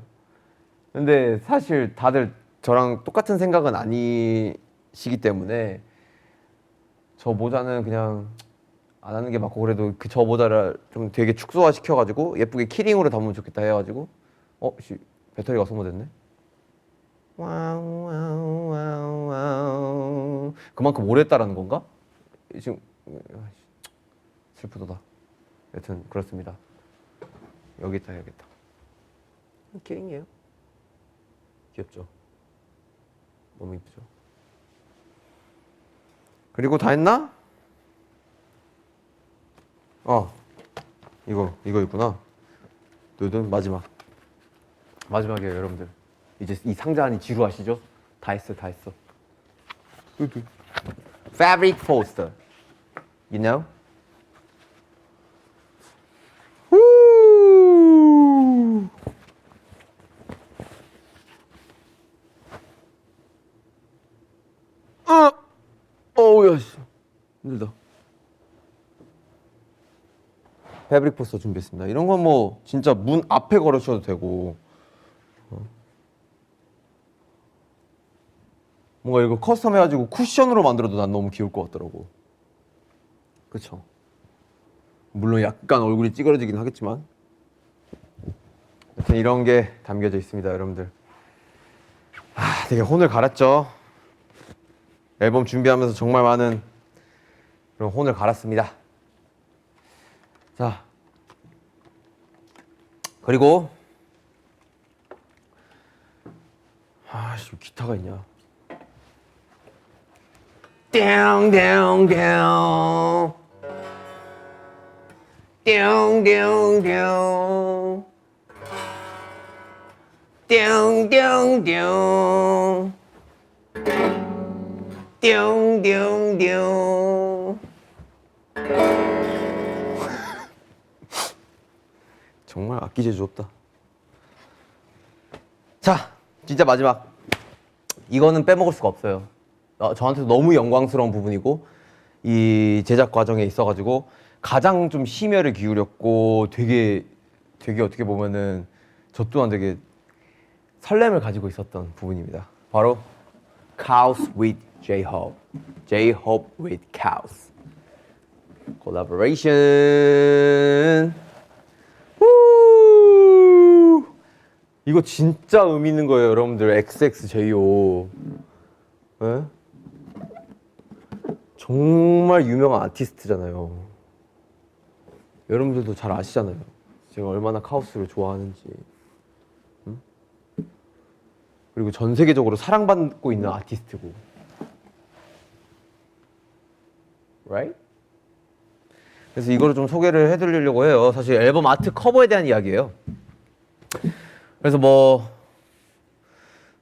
근데 사실 다들 저랑 똑같은 생각은 아니시기 때문에 저 모자는 그냥 안 하는 게 맞고, 그래도 그 저 모자를 좀 되게 축소화 시켜가지고 예쁘게 키링으로 담으면 좋겠다 해가지고 배터리가 소모됐네. 와우. 그만큼 오래 했다라는 건가? 지금 슬프도다. 여튼 그렇습니다. 여기 있다 해야겠다. 키링이에요. 귀엽죠? 너무 이쁘죠? 그리고 다 했나? 이거 있구나. 누든 마지막이에요, 여러분들. 이제 이 상자 안이 지루하시죠? 다 했어. Fabric poster. You know? 어우야, 씨. 힘들다. 패브릭 포스터 준비했습니다. 이런 건 뭐 진짜 문 앞에 걸으셔도 되고, 뭔가 이거 커스텀 해가지고 쿠션으로 만들어도 난 너무 귀여울 것 같더라고. 그쵸? 물론 약간 얼굴이 찌그러지긴 하겠지만 하여튼 이런 게 담겨져 있습니다, 여러분들. 되게 혼을 갈았죠. 앨범 준비하면서 정말 많은 그런 혼을 갈았습니다. 자, 그리고 아씨, 기타가 있냐? 띵띵띵 띵띵띵 띵띵띵 띵띵띵. 정말 악기 재주 없다. 자, 진짜 마지막. 이거는 빼먹을 수가 없어요. 저한테도 너무 영광스러운 부분이고 이 제작 과정에 있어가지고 가장 좀 심혈을 기울였고 되게 어떻게 보면은 저 또한 되게 설렘을 가지고 있었던 부분입니다. 바로 Cows with J-Hope, J-Hope with Cows collaboration. 우! 이거 진짜 의미 있는 거예요, 여러분들. XXJO. 네? 정말 유명한 아티스트잖아요. 여러분들도 잘 아시잖아요. 제가 얼마나 카오스를 좋아하는지. 응? 그리고 전 세계적으로 사랑받고 있는 아티스트고. Right? 그래서 이거를 좀 소개를 해드리려고 해요. 사실 앨범 아트 커버에 대한 이야기예요. 그래서 뭐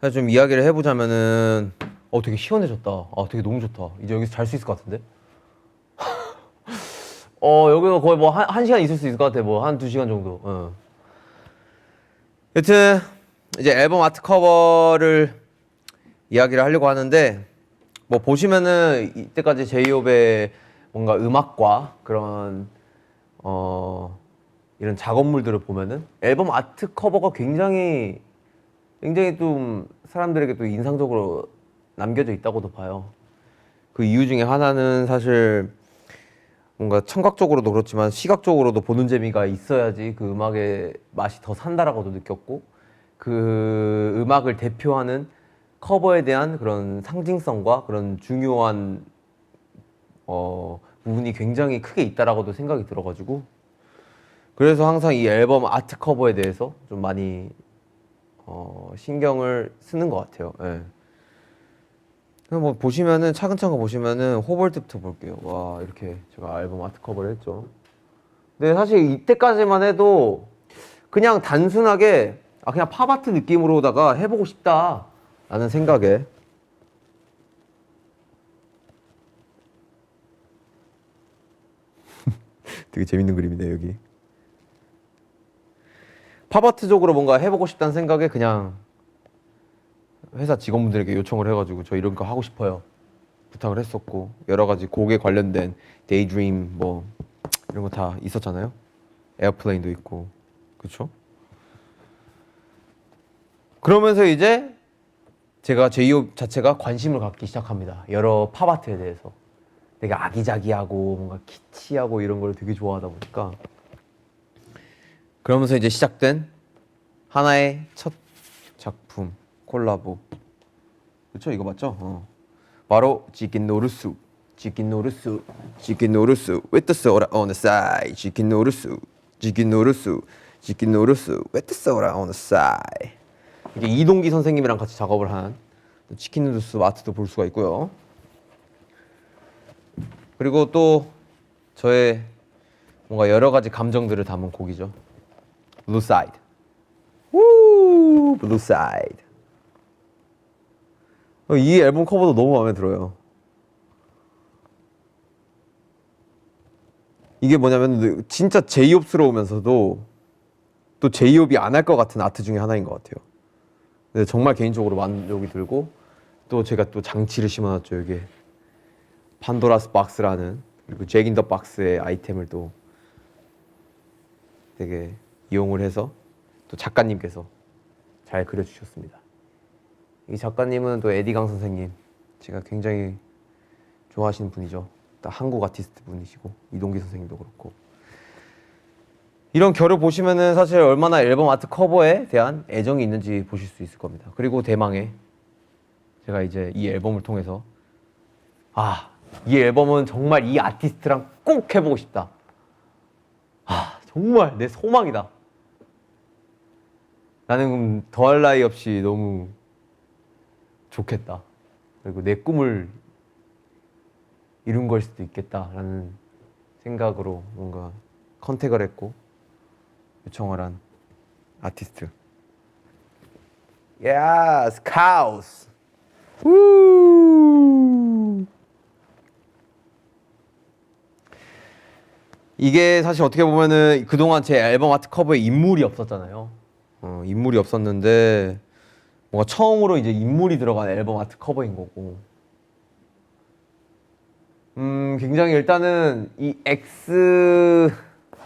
사실 좀 이야기를 해보자면은 되게 시원해졌다. 되게 너무 좋다. 이제 여기서 잘 수 있을 것 같은데? 여기서 거의 뭐 한 시간 있을 수 있을 것 같아. 뭐 한 2시간 정도. 여튼 이제 앨범 아트 커버를 이야기를 하려고 하는데 뭐 보시면은 이때까지 제이홉의 뭔가 음악과 그런 이런 작업물들을 보면은 앨범 아트 커버가 굉장히 좀 사람들에게 또 인상적으로 남겨져 있다고도 봐요. 그 이유 중에 하나는 사실 뭔가 청각적으로도 그렇지만 시각적으로도 보는 재미가 있어야지 그 음악의 맛이 더 산다라고도 느꼈고, 그 음악을 대표하는 커버에 대한 그런 상징성과 그런 중요한 부분이 굉장히 크게 있다라고도 생각이 들어가지고, 그래서 항상 이 앨범 아트 커버에 대해서 좀 많이 신경을 쓰는 것 같아요. 예. 뭐 보시면은 차근차근 보시면은 호벌 때부터 볼게요. 와, 이렇게 제가 앨범 아트 커버를 했죠. 근데 사실 이때까지만 해도 그냥 단순하게 그냥 팝아트 느낌으로다가 해보고 싶다라는 생각에 되게 재밌는 그림이네 여기. 팝아트적으로 뭔가 해보고 싶다는 생각에 그냥 회사 직원분들에게 요청을 해가지고 저 이런 거 하고 싶어요 부탁을 했었고, 여러 가지 곡에 관련된 데이드림 뭐 이런 거 다 있었잖아요. 에어플레인도 있고, 그렇죠? 그러면서 이제 제가 제이홉 자체가 관심을 갖기 시작합니다. 여러 팝아트에 대해서. 되게 아기자기하고 뭔가 키치하고 이런 걸 되게 좋아하다 보니까, 그러면서 이제 시작된 하나의 첫 작품 콜라보. 그렇죠? 이거 맞죠? 바로 치킨 노르스, 치킨 노르스, 치킨 노르스 with the soda on the side. 치킨 노르스, 치킨 노르스, 치킨 노르스 with the soda on the side. 이게 이동기 선생님이랑 같이 작업을 한 치킨 노르스 아트도 볼 수가 있고요. 그리고 또 저의 뭔가 여러 가지 감정들을 담은 곡이죠. Blue Side. 우, Blue Side. 이 앨범 커버도 너무 마음에 들어요. 이게 뭐냐면 진짜 제이홉스러우면서도 또 제이홉이 안 할 것 같은 아트 중에 하나인 것 같아요. 근데 정말 개인적으로 만족이 들고, 또 제가 또 장치를 심어놨죠. 여기에 판도라스 박스라는, 그리고 잭 인 더 박스의 아이템을 또 되게 이용을 해서 또 작가님께서 잘 그려주셨습니다. 이 작가님은 또 에디강 선생님, 제가 굉장히 좋아하시는 분이죠. 또 한국 아티스트 분이시고, 이동기 선생님도 그렇고. 이런 결을 보시면은 사실 얼마나 앨범 아트 커버에 대한 애정이 있는지 보실 수 있을 겁니다. 그리고 대망의 제가 이제 이 앨범을 통해서 이 앨범은 정말 이 아티스트랑 꼭 해보고 싶다. 정말 내 소망이다. 나는 더할 나위 없이 너무 좋겠다. 그리고 내 꿈을 이룬 걸 수도 있겠다라는 생각으로 뭔가 컨택을 했고 요청을 한 아티스트. Yes, 카우스. 이게 사실 어떻게 보면은 그동안 제 앨범 아트 커버에 인물이 없었잖아요. 인물이 없었는데 뭔가 처음으로 이제 인물이 들어간 앨범 아트 커버인 거고. 굉장히 일단은 이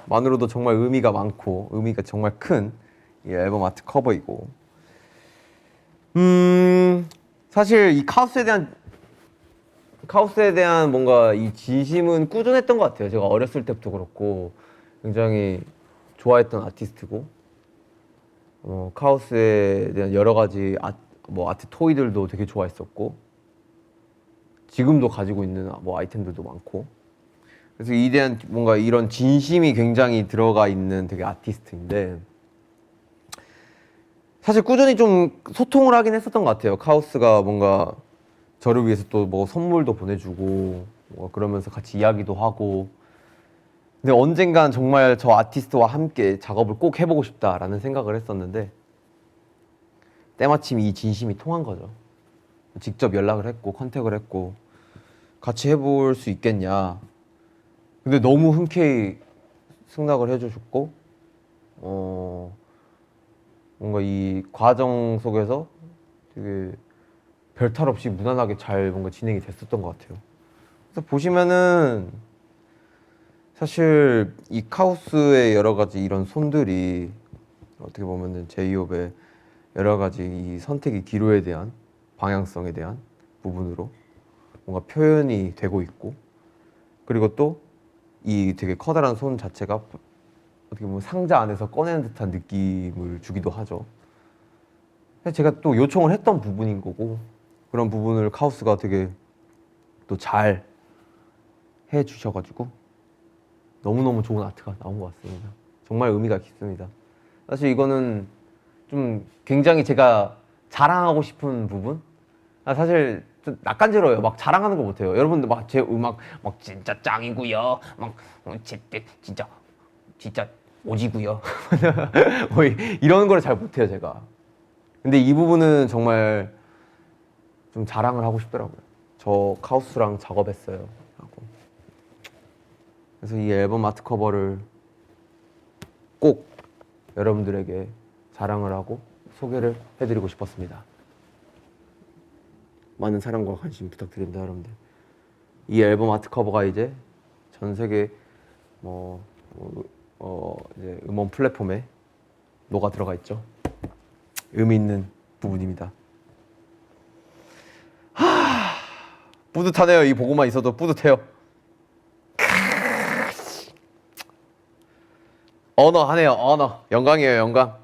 X만으로도 정말 의미가 많고 의미가 정말 큰 이 앨범 아트 커버이고. 사실 이 카우스에 대한 뭔가 이 진심은 꾸준했던 것 같아요. 제가 어렸을 때부터 그렇고 굉장히 좋아했던 아티스트고 카우스에 대한 여러 가지 아트 토이들도 되게 좋아했었고 지금도 가지고 있는 아이템들도 많고 그래서 이에 대한 뭔가 이런 진심이 굉장히 들어가 있는 되게 아티스트인데 사실 꾸준히 좀 소통을 하긴 했었던 것 같아요. 카우스가 뭔가 저를 위해서 또 뭐 선물도 보내주고 그러면서 같이 이야기도 하고 근데 언젠간 정말 저 아티스트와 함께 작업을 꼭 해보고 싶다라는 생각을 했었는데 때마침 이 진심이 통한 거죠. 직접 연락을 했고 컨택을 했고 같이 해볼 수 있겠냐. 근데 너무 흔쾌히 승낙을 해주셨고 뭔가 이 과정 속에서 되게 별탈 없이 무난하게 잘 뭔가 진행이 됐었던 것 같아요. 그래서 보시면은 사실 이 카우스의 여러 가지 이런 손들이 어떻게 보면은 제이홉의 여러 가지 이 선택의 기로에 대한 방향성에 대한 부분으로 뭔가 표현이 되고 있고 그리고 또 이 되게 커다란 손 자체가 어떻게 보면 상자 안에서 꺼내는 듯한 느낌을 주기도 하죠. 제가 또 요청을 했던 부분인 거고 그런 부분을 카우스가 되게 또 잘 해주셔가지고 너무너무 좋은 아트가 나온 것 같습니다. 정말 의미가 깊습니다. 사실 이거는 좀 굉장히 제가 자랑하고 싶은 부분? 사실 좀 낯간지러워요. 막 자랑하는 거 못해요. 여러분들 막 제 음악 막 진짜 짱이고요. 막 진짜 오지고요. 뭐 이런 걸 잘 못해요 제가. 근데 이 부분은 정말 좀 자랑을 하고 싶더라고요. 저 카우스랑 작업했어요 하고. 그래서 이 앨범 아트 커버를 꼭 여러분들에게 자랑을 하고 소개를 해드리고 싶었습니다. 많은 사랑과 관심 부탁드립니다, 여러분들. 이 앨범 아트 커버가 이제 전 세계 이제 음원 플랫폼에 녹아 들어가 있죠. 의미 있는 부분입니다. 뿌듯하네요. 이 보고만 있어도 뿌듯해요. 언어하네요. 언어. 영광이에요. 영광.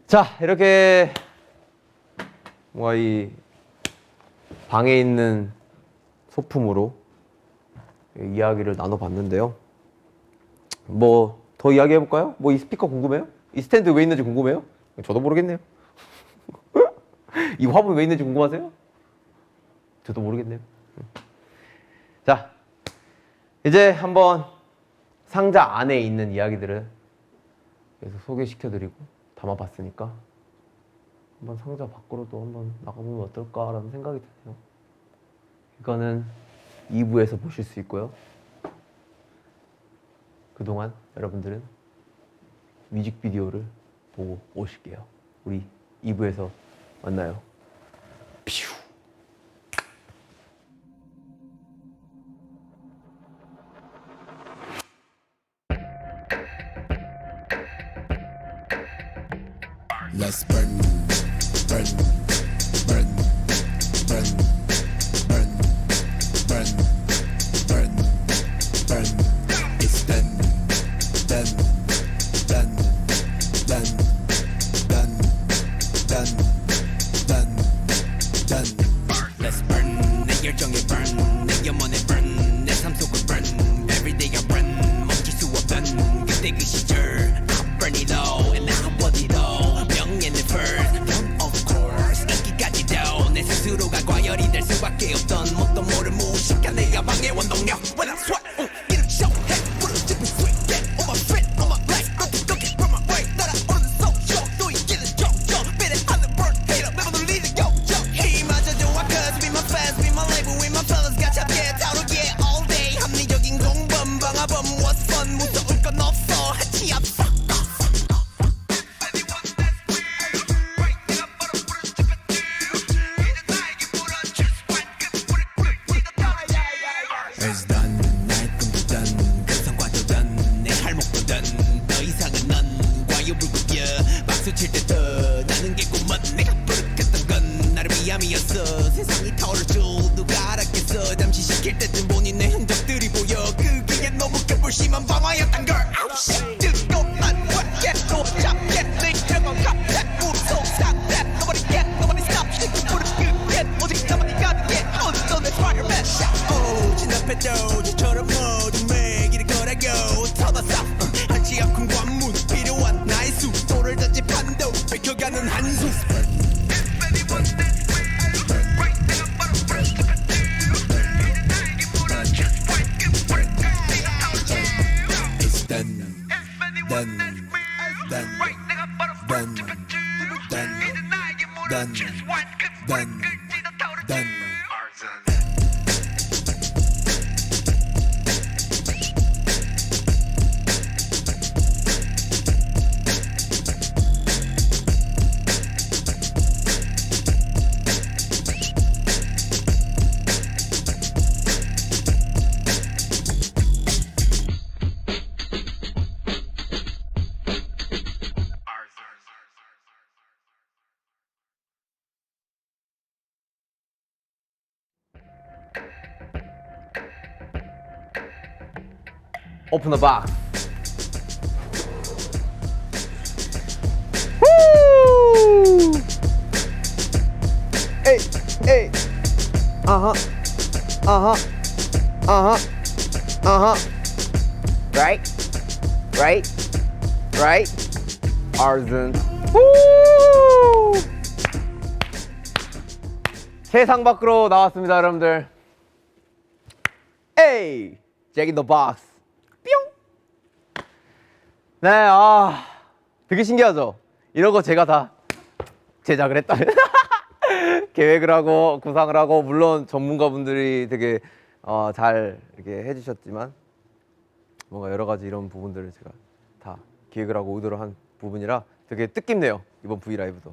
자, 이렇게 뭔가 이 방에 있는 소품으로 이야기를 나눠봤는데요. 뭐 더 이야기해볼까요? 뭐 이 스피커 궁금해요? 이 스탠드 왜 있는지 궁금해요? 저도 모르겠네요. 이 화분 왜 있는지 궁금하세요? 저도 모르겠네요. 자, 이제 한번 상자 안에 있는 이야기들을 계속 소개시켜드리고 담아봤으니까 한번 상자 밖으로도 한번 나가보면 어떨까라는 생각이 드네요. 이거는 2부에서 보실 수 있고요. 그동안 여러분들은 뮤직비디오를 보고 오실게요. 우리 2부에서 만나요. 퓨. Let's burn, burn, burn, burn, burn, burn, burn, burn. It's done, done. 그때 그 시절 I'm burning low and now I'm body low 명예는 first one of course 인기까지도 내 스스로가 과열이 될 수밖에 없던 뭣도 모를 무식한 내 야망의 원동력 When I sweat 이름 쇼해 부른 집이 sweet yeah on my feet on my legs nothing looking from my way 날아오르는 social 또 이기는 정적 비례하는 burn hater 매번 울리는 욕정 힘마저 좋아 cause be my fans be my label with my fellas 같이 함께 다루기에 all day 합리적인 공범 방화범 what's fun 무서울 건 없어 해치 앞서 It's done 나의 꿈도 done 그 성과도 done 내 할목도 done 더 이상은 넌 과유불급이야 박수 칠 때 더 나는 개꿈만 내가 부르겠던 건 나를 위함이었어 세상이 타오를 줄 누가 알았겠어 잠시 시킬 때쯤 본인의 흔적들이 보여 그게 너무 개불심한 방화였단 걸 아우 씨 뜨거운 왜 또 잡게 내 혈관 갑자 무서운 상대 Nobody get nobody stop 시kin 부른 끝 오직 나만이 가능해 어떤 내 fireman 진압해도 저처럼 모두 매기를 거라고 터봤어 한치 앞큰 관문 필요한 나의 수도를 던지 판도 뺏겨가는 한숨 It's done done done done done done done done Open the box. Woo! Hey, hey. Uh-huh. Uh-huh. Uh-huh. Uh-huh. Right? Right? Right? Arson. Woo! 세상 밖으로 나왔습니다, 여러분들. Hey! Jack in the box. 네, 되게 신기하죠? 이런 거 제가 다 제작을 했다면 계획을 하고 구상을 하고 물론 전문가분들이 되게 잘 이렇게 해주셨지만 뭔가 여러 가지 이런 부분들을 제가 다 기획을 하고 의도를 한 부분이라 되게 뜻깊네요, 이번 브이라이브도.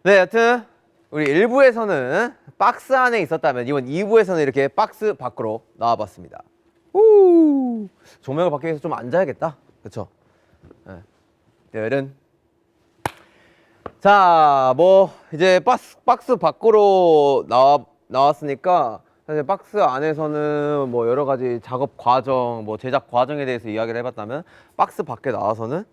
네, 여튼 우리 1부에서는 박스 안에 있었다면 이번 2부에서는 이렇게 박스 밖으로 나와봤습니다. 우! 조명을 받기 위해서 좀 앉아야겠다, 그쵸? 네. 내일은 자, 뭐 이제 박스 밖으로 나왔으니까 사실 박스 안에서는 뭐 여러 가지 작업 과정, 뭐 제작 과정에 대해서 이야기를 해봤다면 박스 밖에 나와서는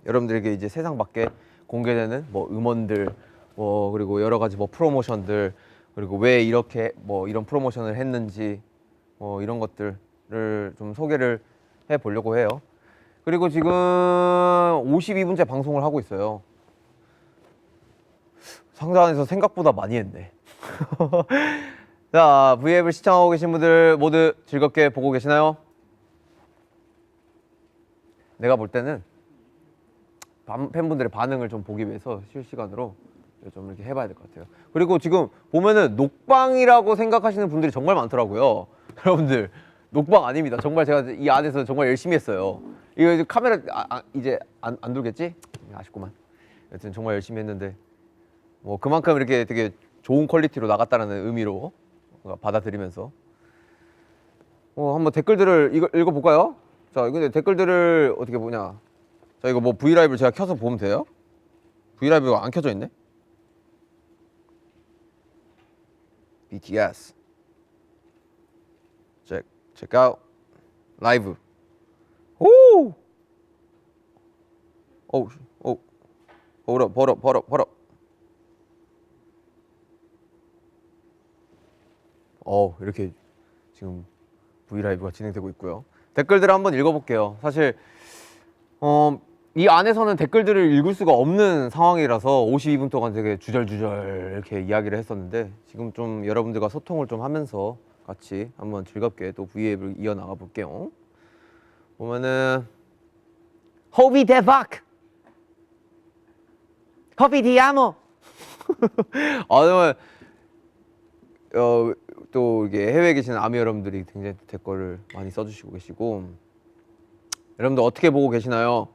여러분들에게 이제 세상 밖에 공개되는 뭐 음원들, 뭐 그리고 여러 가지 뭐 프로모션들, 그리고 왜 이렇게 뭐 이런 프로모션을 했는지 뭐 이런 것들을 좀 소개를 해 보려고 해요. 그리고 지금 52분째 방송을 하고 있어요. 상당해서 생각보다 많이 했네. 자, V앱을 시청하고 계신 분들 모두 즐겁게 보고 계시나요? 내가 볼 때는 팬분들의 반응을 좀 보기 위해서 실시간으로 좀 이렇게 해봐야 될 것 같아요. 그리고 지금 보면은 녹방이라고 생각하시는 분들이 정말 많더라고요. 여러분들, 녹방 아닙니다. 정말 제가 이 안에서 정말 열심히 했어요. 이거 이제 카메라 이제 안 돌겠지? 아쉽구만. 여튼 정말 열심히 했는데 뭐 그만큼 이렇게 되게 좋은 퀄리티로 나갔다는 의미로 받아들이면서 한번 댓글들을 읽어볼까요? 자, 근데 댓글들을 어떻게 보냐? 자, 이거 뭐 브이라이브를 제가 켜서 보면 돼요? 브이라이브가 안 켜져 있네? BTS check out 라이브. 오! 벌어. 이렇게 지금 브이라이브가 진행되고 있고요. 댓글들을 한번 읽어볼게요. 사실 이 안에서는 댓글들을 읽을 수가 없는 상황이라서 52분 동안 되게 주절주절 이렇게 이야기를 했었는데 지금 좀 여러분들과 소통을 좀 하면서 같이 한번 즐겁게 또 V앱을 이어나가 볼게요. 보면은 호비 대박! 호비 디아모! 정말 또 이게 해외에 계시는 아미 여러분들이 굉장히 댓글을 많이 써주시고 계시고 여러분들 어떻게 보고 계시나요?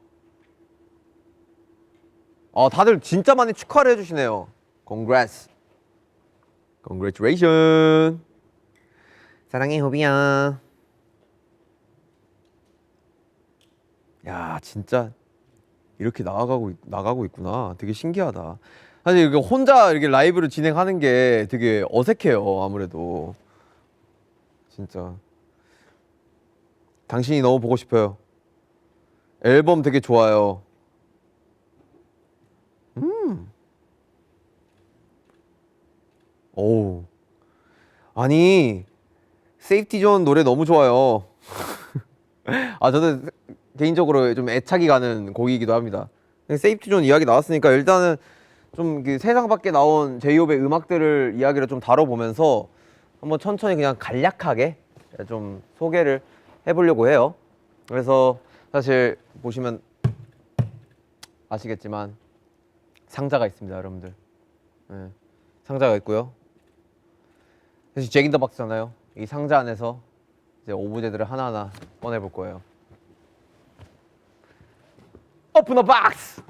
다들 진짜 많이 축하를 해주시네요. Congrats. Congratulations. 사랑해 호비야. 야 진짜 이렇게 나가고 있구나. 되게 신기하다. 사실 이렇게 혼자 이렇게 라이브를 진행하는 게 되게 어색해요. 아무래도 진짜 당신이 너무 보고 싶어요. 앨범 되게 좋아요. 오. 아니 세이프티 존 노래 너무 좋아요. 저는 개인적으로 좀 애착이 가는 곡이기도 합니다. 세이프티 존 이야기 나왔으니까 일단은 좀 세상 밖에 나온 제이홉의 음악들을 이야기를 좀 다뤄보면서 한번 천천히 그냥 간략하게 좀 소개를 해보려고 해요. 그래서 사실 보시면 아시겠지만 상자가 있습니다, 여러분들. 네, 상자가 있고요. 사실 잭 인 더 박스잖아요. 이 상자 안에서 이제 오브제들을 하나하나 꺼내볼 거예요. 오픈 더 박스!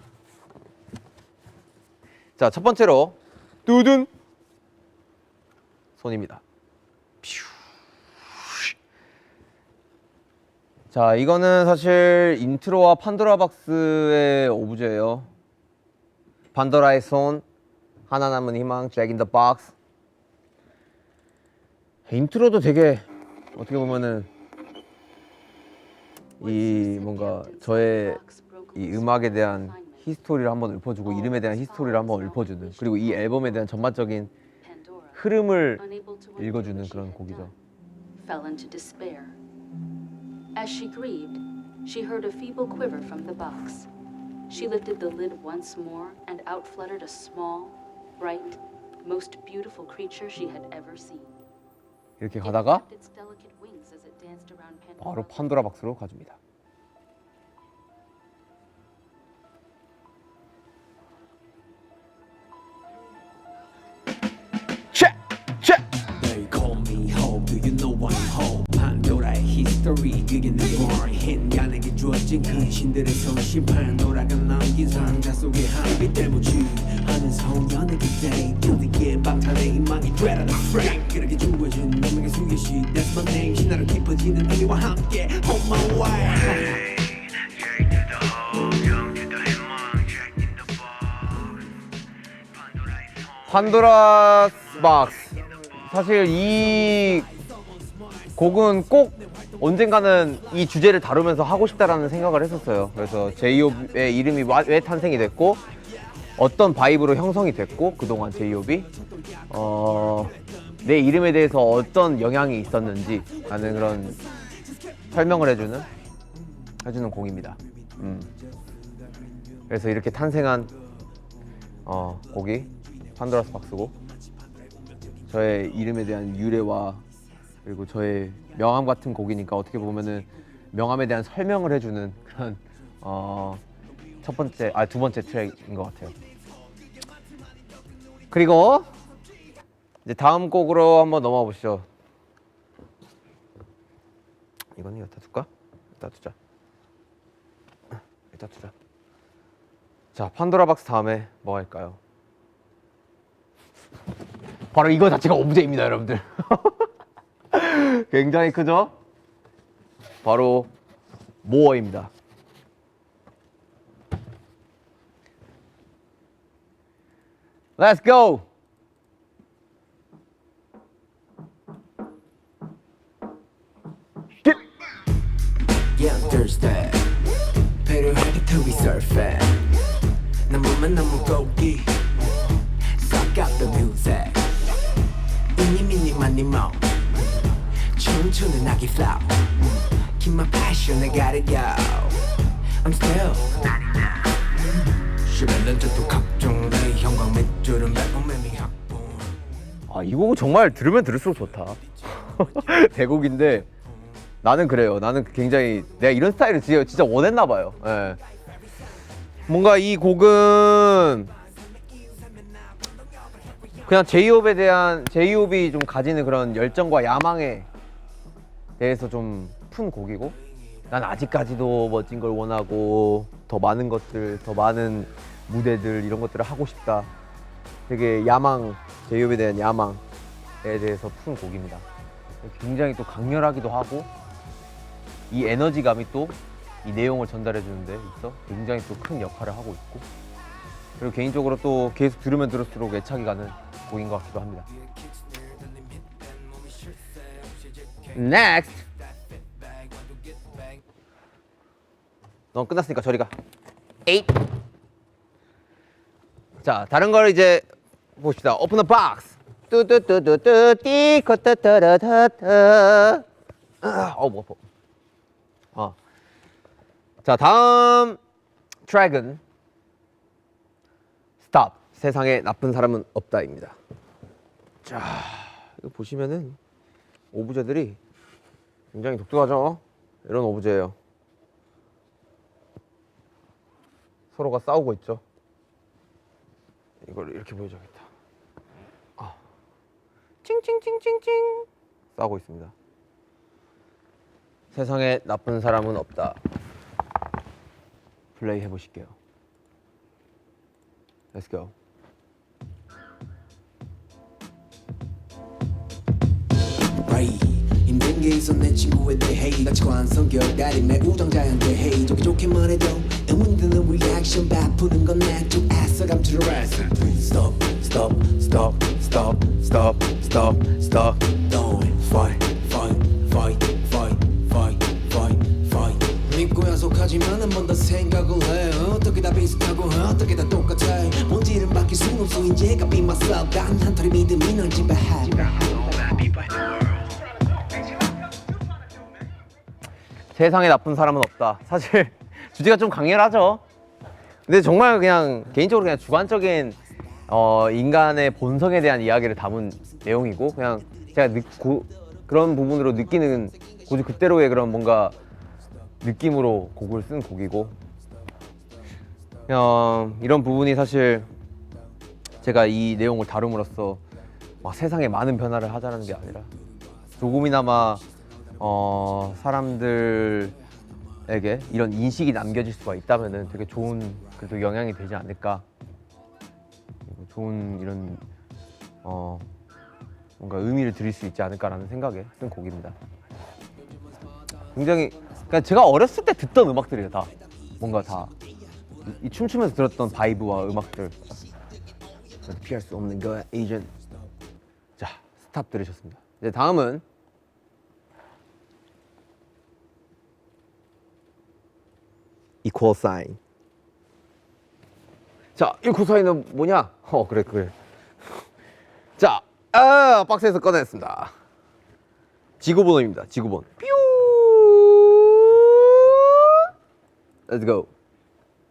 자, 첫 번째로 뚜둔 손입니다. 자, 이거는 사실 인트로와 판도라 박스의 오브제예요. 판도라의 손, 하나 남은 희망, 잭 인 더 박스. 인트로도 되게 어떻게 보면은 이 뭔가 저의 이 음악에 대한 히스토리를 한번 읊어주고 이름에 대한 히스토리를 한번 읊어주는, 그리고 이 앨범에 대한 전반적인 흐름을 읽어주는 그런 곡이죠. Fell into despair. As she grieved, she heard a feeble quiver from the box. She lifted the lid once more, and out fluttered a small, bright, most beautiful creature she had ever seen. 이렇게 It 가다가 flapped its delicate wings as it danced around 바로 Pandora. 판도라 박스로 가줍니다. They call me Hope, do you know I'm Hope? 판도라의 history, 그게 내 born 야에게 주어진 근신들의 손심 판도라가 남긴 상자 속에 한빛 대무치하는 소년의 그때 부디게 방탄의 희망이 되라 나 frame 그렇게 주어진 운명의 수요시 That's my name 신화로 깊어지는 의미와 함께 On my way 판도라 박스. 사실 이 곡은 꼭 언젠가는 이 주제를 다루면서 하고 싶다라는 생각을 했었어요. 그래서 제이홉의 이름이 왜 탄생이 됐고 어떤 바이브로 형성이 됐고 그동안 제이홉이 내 이름에 대해서 어떤 영향이 있었는지 라는 그런 설명을 해주는 곡입니다. 그래서 이렇게 탄생한 곡이 판도라스 박스고, 저의 이름에 대한 유래와 그리고 저의 명함 같은 곡이니까 어떻게 보면은 명함에 대한 설명을 해주는 그런 두 번째 트랙인 것 같아요. 그리고 이제 다음 곡으로 한번 넘어가 보시죠. 이거는 여기다 둘까? 여기다 두자. 자, 판도라 박스 다음에 뭐가 있을까요? 바로 이거 자체가 오브제입니다, 여러분들. 굉장히 크죠? 바로 모어입니다. Let's go! Yeah, Thursday 배려하게 to surface 나무만 나무 고기 Suck up the music 이니 미니 마니 모 춤추는 아기 flow Keep my passion I gotta go I'm still 시발렌즈도 각종의 형광 밑줄은 매콤매미 학봉. 아, 이 곡은 정말 들으면 들을수록 좋다. 대곡인데 나는 그래요. 나는 굉장히 내가 이런 스타일을 진짜 원했나 봐요. 예. 뭔가 이 곡은 그냥 제이홉이 좀 가지는 그런 열정과 야망에 대해서 좀 푼 곡이고, 난 아직까지도 멋진 걸 원하고 더 많은 것들, 더 많은 무대들 이런 것들을 하고 싶다. 되게 제이홉에 대한 야망에 대해서 푼 곡입니다. 굉장히 또 강렬하기도 하고, 이 에너지감이 또 이 내용을 전달해 주는데 있어 굉장히 또 큰 역할을 하고 있고, 그리고 개인적으로 또 계속 들으면 들을수록 애착이 가는 곡인 것 같기도 합니다. Next. 넌 끝났으니까 저리 가. 8. 자, 다른 걸 이제 봅시다. Open the box. 뚜뚜뚜뚜뚜 띠코따따라타타. 뭐 아파. 자, 다음 트랙은 Stop. 세상에 나쁜 사람은 없다입니다. 자, 이거 보시면은 오브제들이 굉장히 독특하죠? 이런 오브제예요. 서로가 싸우고 있죠. 이걸 이렇게 보여줘야겠다. 칭칭칭칭칭 싸우고 있습니다. 세상에 나쁜 사람은 없다. 플레이 해보실게요. Let's go. 힘든 게 있어 내 친구에 대해 같이 관한 성격 달이 매우 정자한데 hey 좋게 좋게만 해도 의문드는 리액션 바쁘는 건 내쪽 애써 감추려 Stop stop stop stop stop stop stop Don't fight fight fight fight fight fight fight 믿고 약속하지만 한 번 더 생각을 해 어떻게 다 비슷하고 어떻게 다 똑같아 본질은 바뀔 순 없어 이제 I be myself 단 한 털의 믿음이 널 지배해 세상에 나쁜 사람은 없다. 사실 주제가 좀 강렬하죠. 근데 정말 그냥 개인적으로 그냥 주관적인 인간의 본성에 대한 이야기를 담은 내용이고, 그냥 제가 그런 부분으로 느끼는 고주 그대로의 그런 뭔가 느낌으로 곡을 쓴 곡이고, 그냥 이런 부분이 사실 제가 이 내용을 다룸으로써 막 세상에 많은 변화를 하자는 게 아니라 조금이나마 사람들에게 이런 인식이 남겨질 수가 있다면은 되게 좋은 그래도 영향이 되지 않을까. 좋은 이런 뭔가 의미를 드릴 수 있지 않을까라는 생각에 쓴 곡입니다. 굉장히 그러니까 제가 어렸을 때 듣던 음악들이에요. 다 뭔가 다 이 춤추면서 들었던 바이브와 음악들. 피할 수 없는 거야, 에이전. 자, 스탑 들으셨습니다. 이제 다음은 equal sign. 자, equal sign은 뭐냐? 그래. 자, 박스에서 꺼냈습니다. 지구본입니다. 지구본. 뾰. Let's go.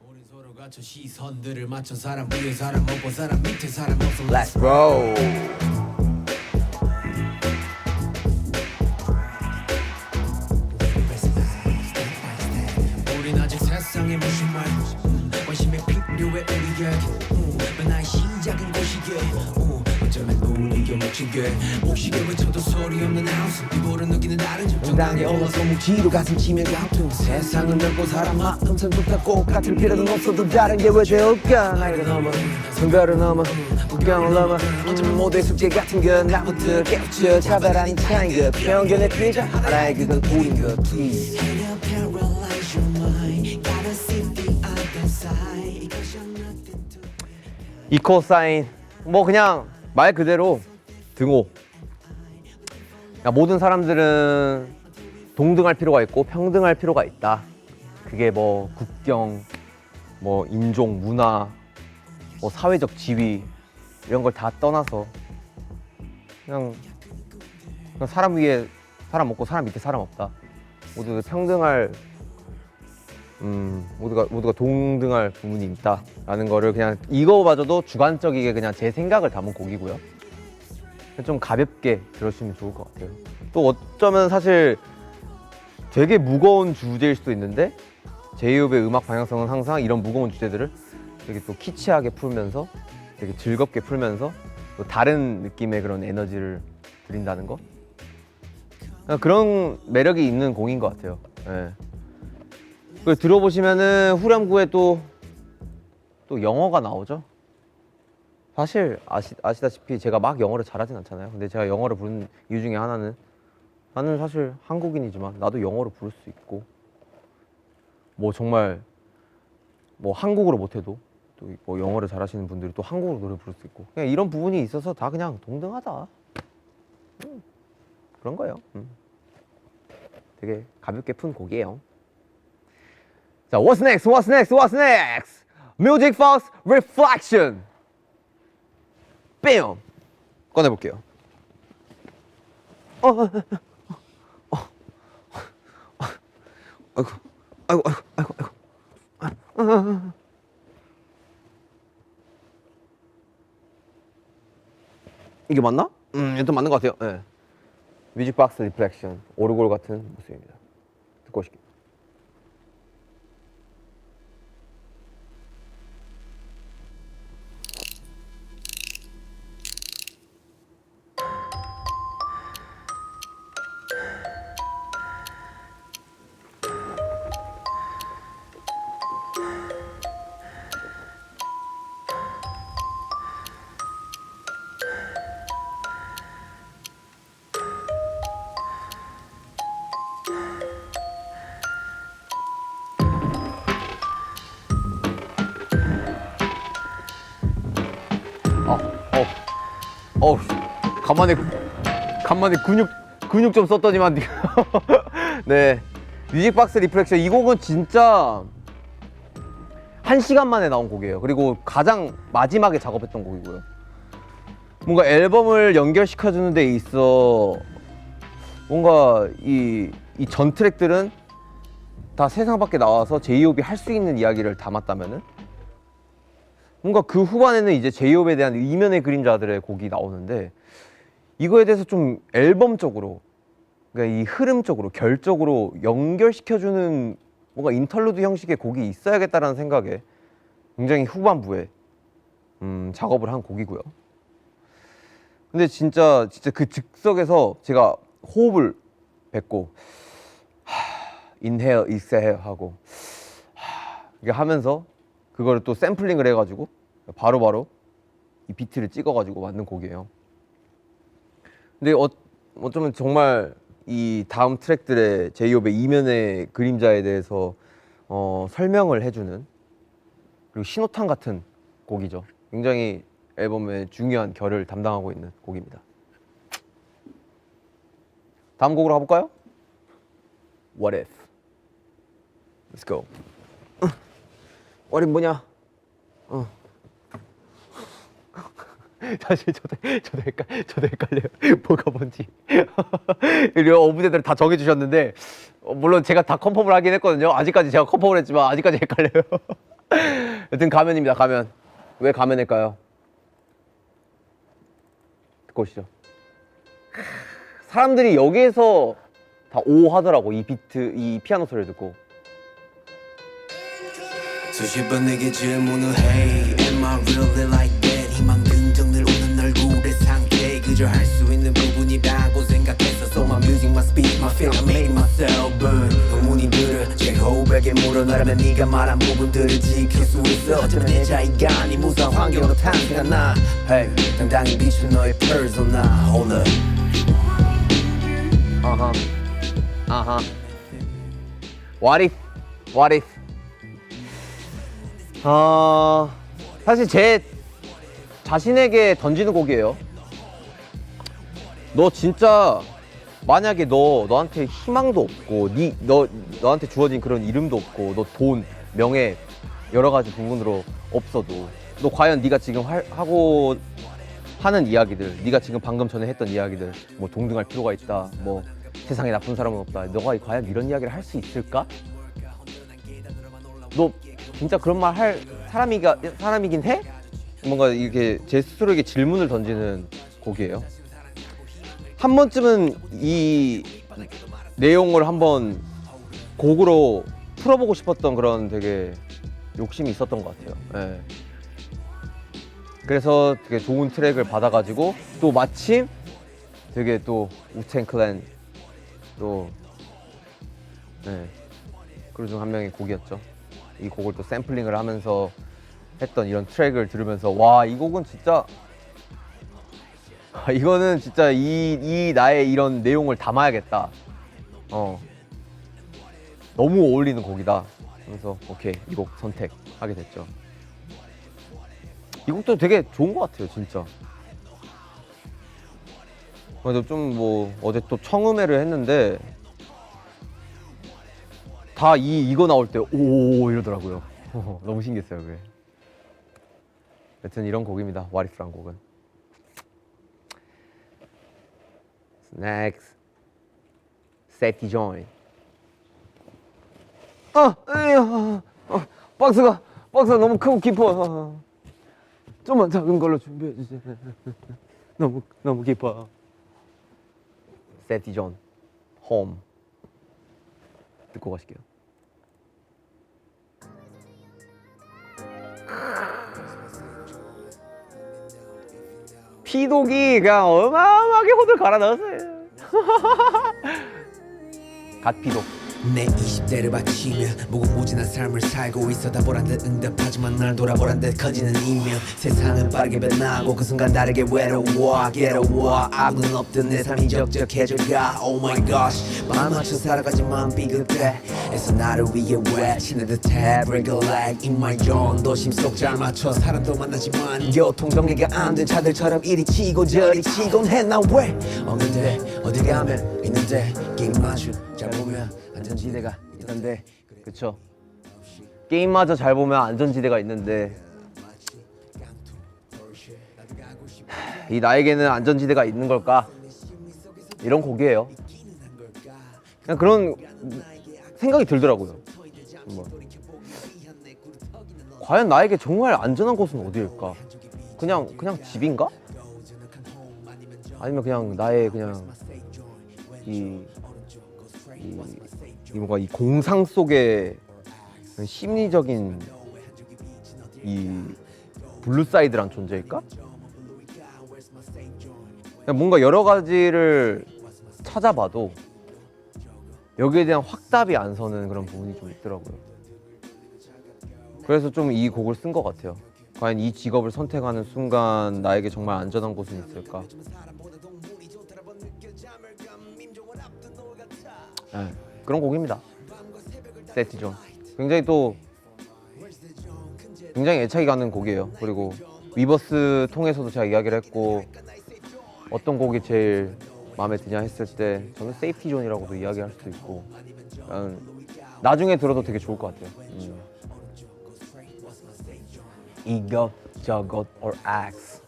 우리 서로 갖춘 시선들을 맞춰 사람 위에 사람 없고 사람 밑에 사람 없어 Let's go. 우린 아직 세상에 무슨 말 관심이 필요해 우리에게 맨날 시작은 곳이게 어쩌면 우리에게 멋지게 목시계 외쳐도 소리 없는 하우스 이보를 느끼는 다른 정당에 올라서 묵지로 가슴 치며 감동 세상은 넓고 사람 마음 전부터 똑같을 필요는 없어도 다른 게 왜 좋을까 나이를 넘어 성별을 넘어 국경을 넘어 모두의 숙제 같은 건 나부터 깨우쳐 차별 아닌 차인 것 편견의 피해자 알아야 그건 우린 것 please equal sign. 뭐 그냥 말 그대로 등호. 그러니까 모든 사람들은 동등할 필요가 있고 평등할 필요가 있다. 그게 뭐 국경, 뭐 인종, 문화, 뭐 사회적 지위 이런 걸 다 떠나서 그냥 사람 위에 사람 없고 사람 밑에 사람 없다. 모두 평등할 모두가 동등할 부분이 있다라는 거를 그냥 이거마저도 주관적이게 그냥 제 생각을 담은 곡이고요. 좀 가볍게 들으시면 좋을 것 같아요. 또 어쩌면 사실 되게 무거운 주제일 수도 있는데 제이홉의 음악 방향성은 항상 이런 무거운 주제들을 되게 또 키치하게 풀면서 되게 즐겁게 풀면서 또 다른 느낌의 그런 에너지를 드린다는 거, 그런 매력이 있는 곡인 것 같아요. 예. 그걸 들어보시면은 후렴구에 또 영어가 나오죠. 사실 아시다시피 제가 막 영어를 잘하진 않잖아요. 근데 제가 영어를 부르는 이유 중에 하나는 나는 사실 한국인이지만 나도 영어로 부를 수 있고, 뭐 정말 뭐 한국어로 못해도 또 뭐 영어를 잘하시는 분들이 또 한국어로 노래 부를 수 있고, 그냥 이런 부분이 있어서 다 그냥 동등하다, 그런 거예요. 되게 가볍게 푼 곡이에요. 자, what's next? What's next? What's next? Music Fox Reflection. 뺨! 꺼내볼게요. 아이고. 이게 맞나? 일단 맞는 것 같아요. 네. 뮤직박스 리플렉션, 오르골 같은 모습입니다. 듣고 오실게요. 간만에 근육 좀 썼더니만. 네, 뮤직박스 리플렉션, 이 곡은 진짜 1시간 만에 나온 곡이에요. 그리고 가장 마지막에 작업했던 곡이고요. 뭔가 앨범을 연결시켜주는 데 있어 뭔가 이 전 트랙들은 다 세상 밖에 나와서 제이홉이 할 수 있는 이야기를 담았다면은, 뭔가 그 후반에는 이제 제이홉에 대한 이면의 그림자들의 곡이 나오는데, 이거에 대해서 좀 앨범적으로, 그러니까 이 흐름적으로 결적으로 연결시켜주는 뭔가 인터루드 형식의 곡이 있어야겠다라는 생각에 굉장히 후반부에 작업을 한 곡이고요. 근데 진짜 그 즉석에서 제가 호흡을 뱉고 인헤어 익스헤어 하고 이게 하면서 그거를 또 샘플링을 해가지고 바로바로 이 비트를 찍어가지고 만든 곡이에요. 근데 어쩌면 정말 이 다음 트랙들의 제이홉의 이면의 그림자에 대해서 설명을 해주는, 그리고 신호탄 같은 곡이죠. 굉장히 앨범의 중요한 결을 담당하고 있는 곡입니다. 다음 곡으로 가볼까요? What if? Let's go. What if 뭐냐? 사실 저도 헷갈려요. 뭐가 뭔지. 이런 어부대들 다 정해주셨는데, 물론 제가 다 컨펌을 하긴 했거든요. 아직까지 제가 컨펌을 했지만 아직까지 헷갈려요. 여튼 가면입니다. 가면. 왜 가면일까요? 듣고 오시죠. 사람들이 여기에서 다 오 하더라고. 이 비트, 이 피아노 소리를 듣고. 수십 번 내게 질문을 해 Am I really like that? 희망 긍정들 오는 얼굴의 상태 그저 할 수 있는 부분이라고 생각했어. So my music, my speech, my feel, I made myself burn. 의문이 들어 제호백에 물어나라면 네가 말한 부분들을 지킬 수 있어. 어쩌면 내 자의가 아닌 무사한 환경으로 탄생한 나. Hey, 당당히 비춘 너의 persona. Hold up. 아하. What if? What if? 사실 제 자신에게 던지는 곡이에요. 너 진짜 만약에 너한테 희망도 없고 너한테 주어진 그런 이름도 없고 너 돈, 명예 여러 가지 부분으로 없어도 너 과연 네가 지금 하고 하는 이야기들, 네가 지금 방금 전에 했던 이야기들, 뭐 동등할 필요가 있다, 뭐 세상에 나쁜 사람은 없다, 너가 과연 이런 이야기를 할 수 있을까? 너 진짜 그런 말 할 사람이긴 해? 뭔가 이렇게 제 스스로에게 질문을 던지는 곡이에요. 한 번쯤은 이 내용을 한번 곡으로 풀어보고 싶었던 그런 되게 욕심이 있었던 것 같아요. 네. 그래서 되게 좋은 트랙을 받아가지고 또 마침 되게 또 우텐 클랜 또 네. 그런 중 한 명의 곡이었죠. 이 곡을 또 샘플링을 하면서 했던 이런 트랙을 들으면서 와, 이 곡은 진짜 이거는 진짜 이 나의 이런 내용을 담아야겠다. 너무 어울리는 곡이다. 그래서 오케이, 이 곡 선택하게 됐죠. 이 곡도 되게 좋은 것 같아요, 진짜. 그래도 좀 뭐 어제 또 청음회를 했는데 다 이거 나올 때 오 이러더라고요. 너무 신기했어요, 그게. 여튼 이런 곡입니다. What If란 곡은. Next, Seti Join. 박스가 너무 크고 깊어. 좀만 작은 걸로 준비해 주세요. 너무 깊어. Seti Join, Home. 듣고 가실게요. 피독이 그냥 어마어마하게 호들 갈아 넣었어요. 갓피독. 내 20대를 바치며 무궁무진한 삶을 살고 있어 다 보란듯 응답하지만 날 돌아보란 듯 커지는 이명 세상은 빠르게 변하고 그 순간 다르게 외로워 괴로워 아무는 없던 내 삶이 적적해져가 Oh my gosh 말 맞춰 살아가지만 비긋해 애써 나를 위해 외치는 듯해 Break a leg in my zone 도심 속 잘 맞춰 사람도 만나지만 교통정리가 안 된 차들처럼 이리 치고 저리 치곤 해 나 왜 없는데 어디 가면 있는데 길 맞춰 잘 보면 안전지대가 있던데. 그쵸. 게임마저 잘 보면 안전지대가 있는데 이 나에게는 안전지대가 있는 걸까? 이런 곡이에요. 그냥 그런 생각이 들더라고요. 과연 나에게 정말 안전한 곳은 어디일까? 그냥 집인가? 아니면 그냥 나의 그냥 이 뭔가 이 공상 속의 심리적인 이 블루사이드란 존재일까? 뭔가 여러 가지를 찾아봐도 여기에 대한 확답이 안 서는 그런 부분이 좀 있더라고요. 그래서 좀 이 곡을 쓴 것 같아요. 과연 이 직업을 선택하는 순간 나에게 정말 안전한 곳은 있을까? 네, 그런 곡입니다. 세티 존. 굉장히 애착이 가는 곡이에요. 그리고 위버스 통해서도 제가 이야기를 했고 어떤 곡이 제일 마음에 드냐 했을 때 저는 세이프티 존이라고도 이야기할 수도 있고 나중에 들어도 되게 좋을 것 같아요. 이것 저것 or X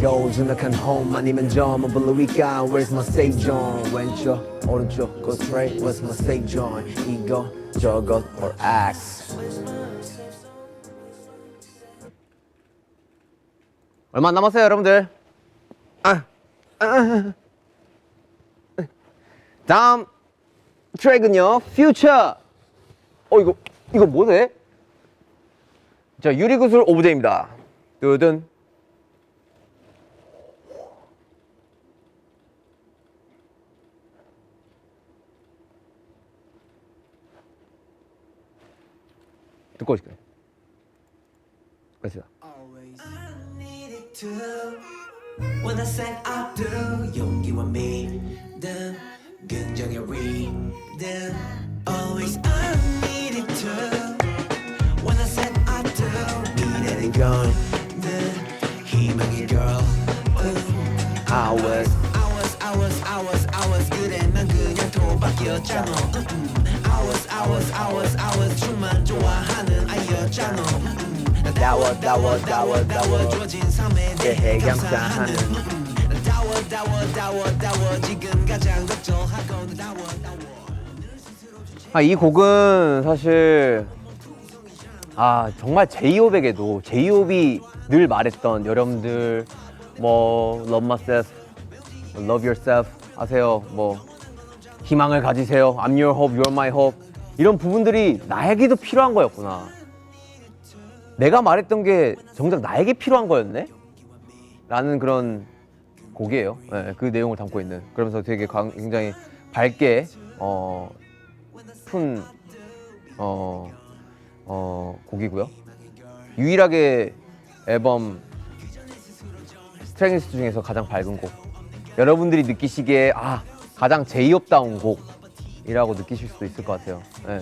요즘약한 home 아니면 점은 블루위가 Where's my safe zone 왼쪽 오른쪽 go straight Where's my safe zone 이것 저것 or X 얼마 안 남았어요 여러분들. 다음 트랙은요 Future. 이거 뭐네? 자, 유리구슬 오브제입니다. 뜨든. 듣고 오실까요? 그렇습니다. When I said I do 용기와 믿음 긍정의 rhythm Always I needed to When I said I do 이래는 건 늘 희망의 girl I was 그래 난 그냥 도박이었잖아 I was 춤만 좋아하는 아이였잖아 다워줘진 삶에 대해 감사하는 다워 지금 가장 걱정하고 다워 늘 스스로 주체 이 곡은 사실 정말 제이홉에게도 제이홉이 늘 말했던 여러분들 뭐 love myself, love yourself 아세요? 뭐 희망을 가지세요. I'm your hope, you're my hope. 이런 부분들이 나에게도 필요한 거였구나. 내가 말했던 게 정작 나에게 필요한 거였네? 라는 그런 곡이에요. 네, 그 내용을 담고 있는. 그러면서 되게 굉장히 밝게 푼 곡이고요. 유일하게 앨범 스트렝스 중에서 가장 밝은 곡. 여러분들이 느끼시기에 가장 제이홉다운 곡이라고 느끼실 수도 있을 것 같아요. 네.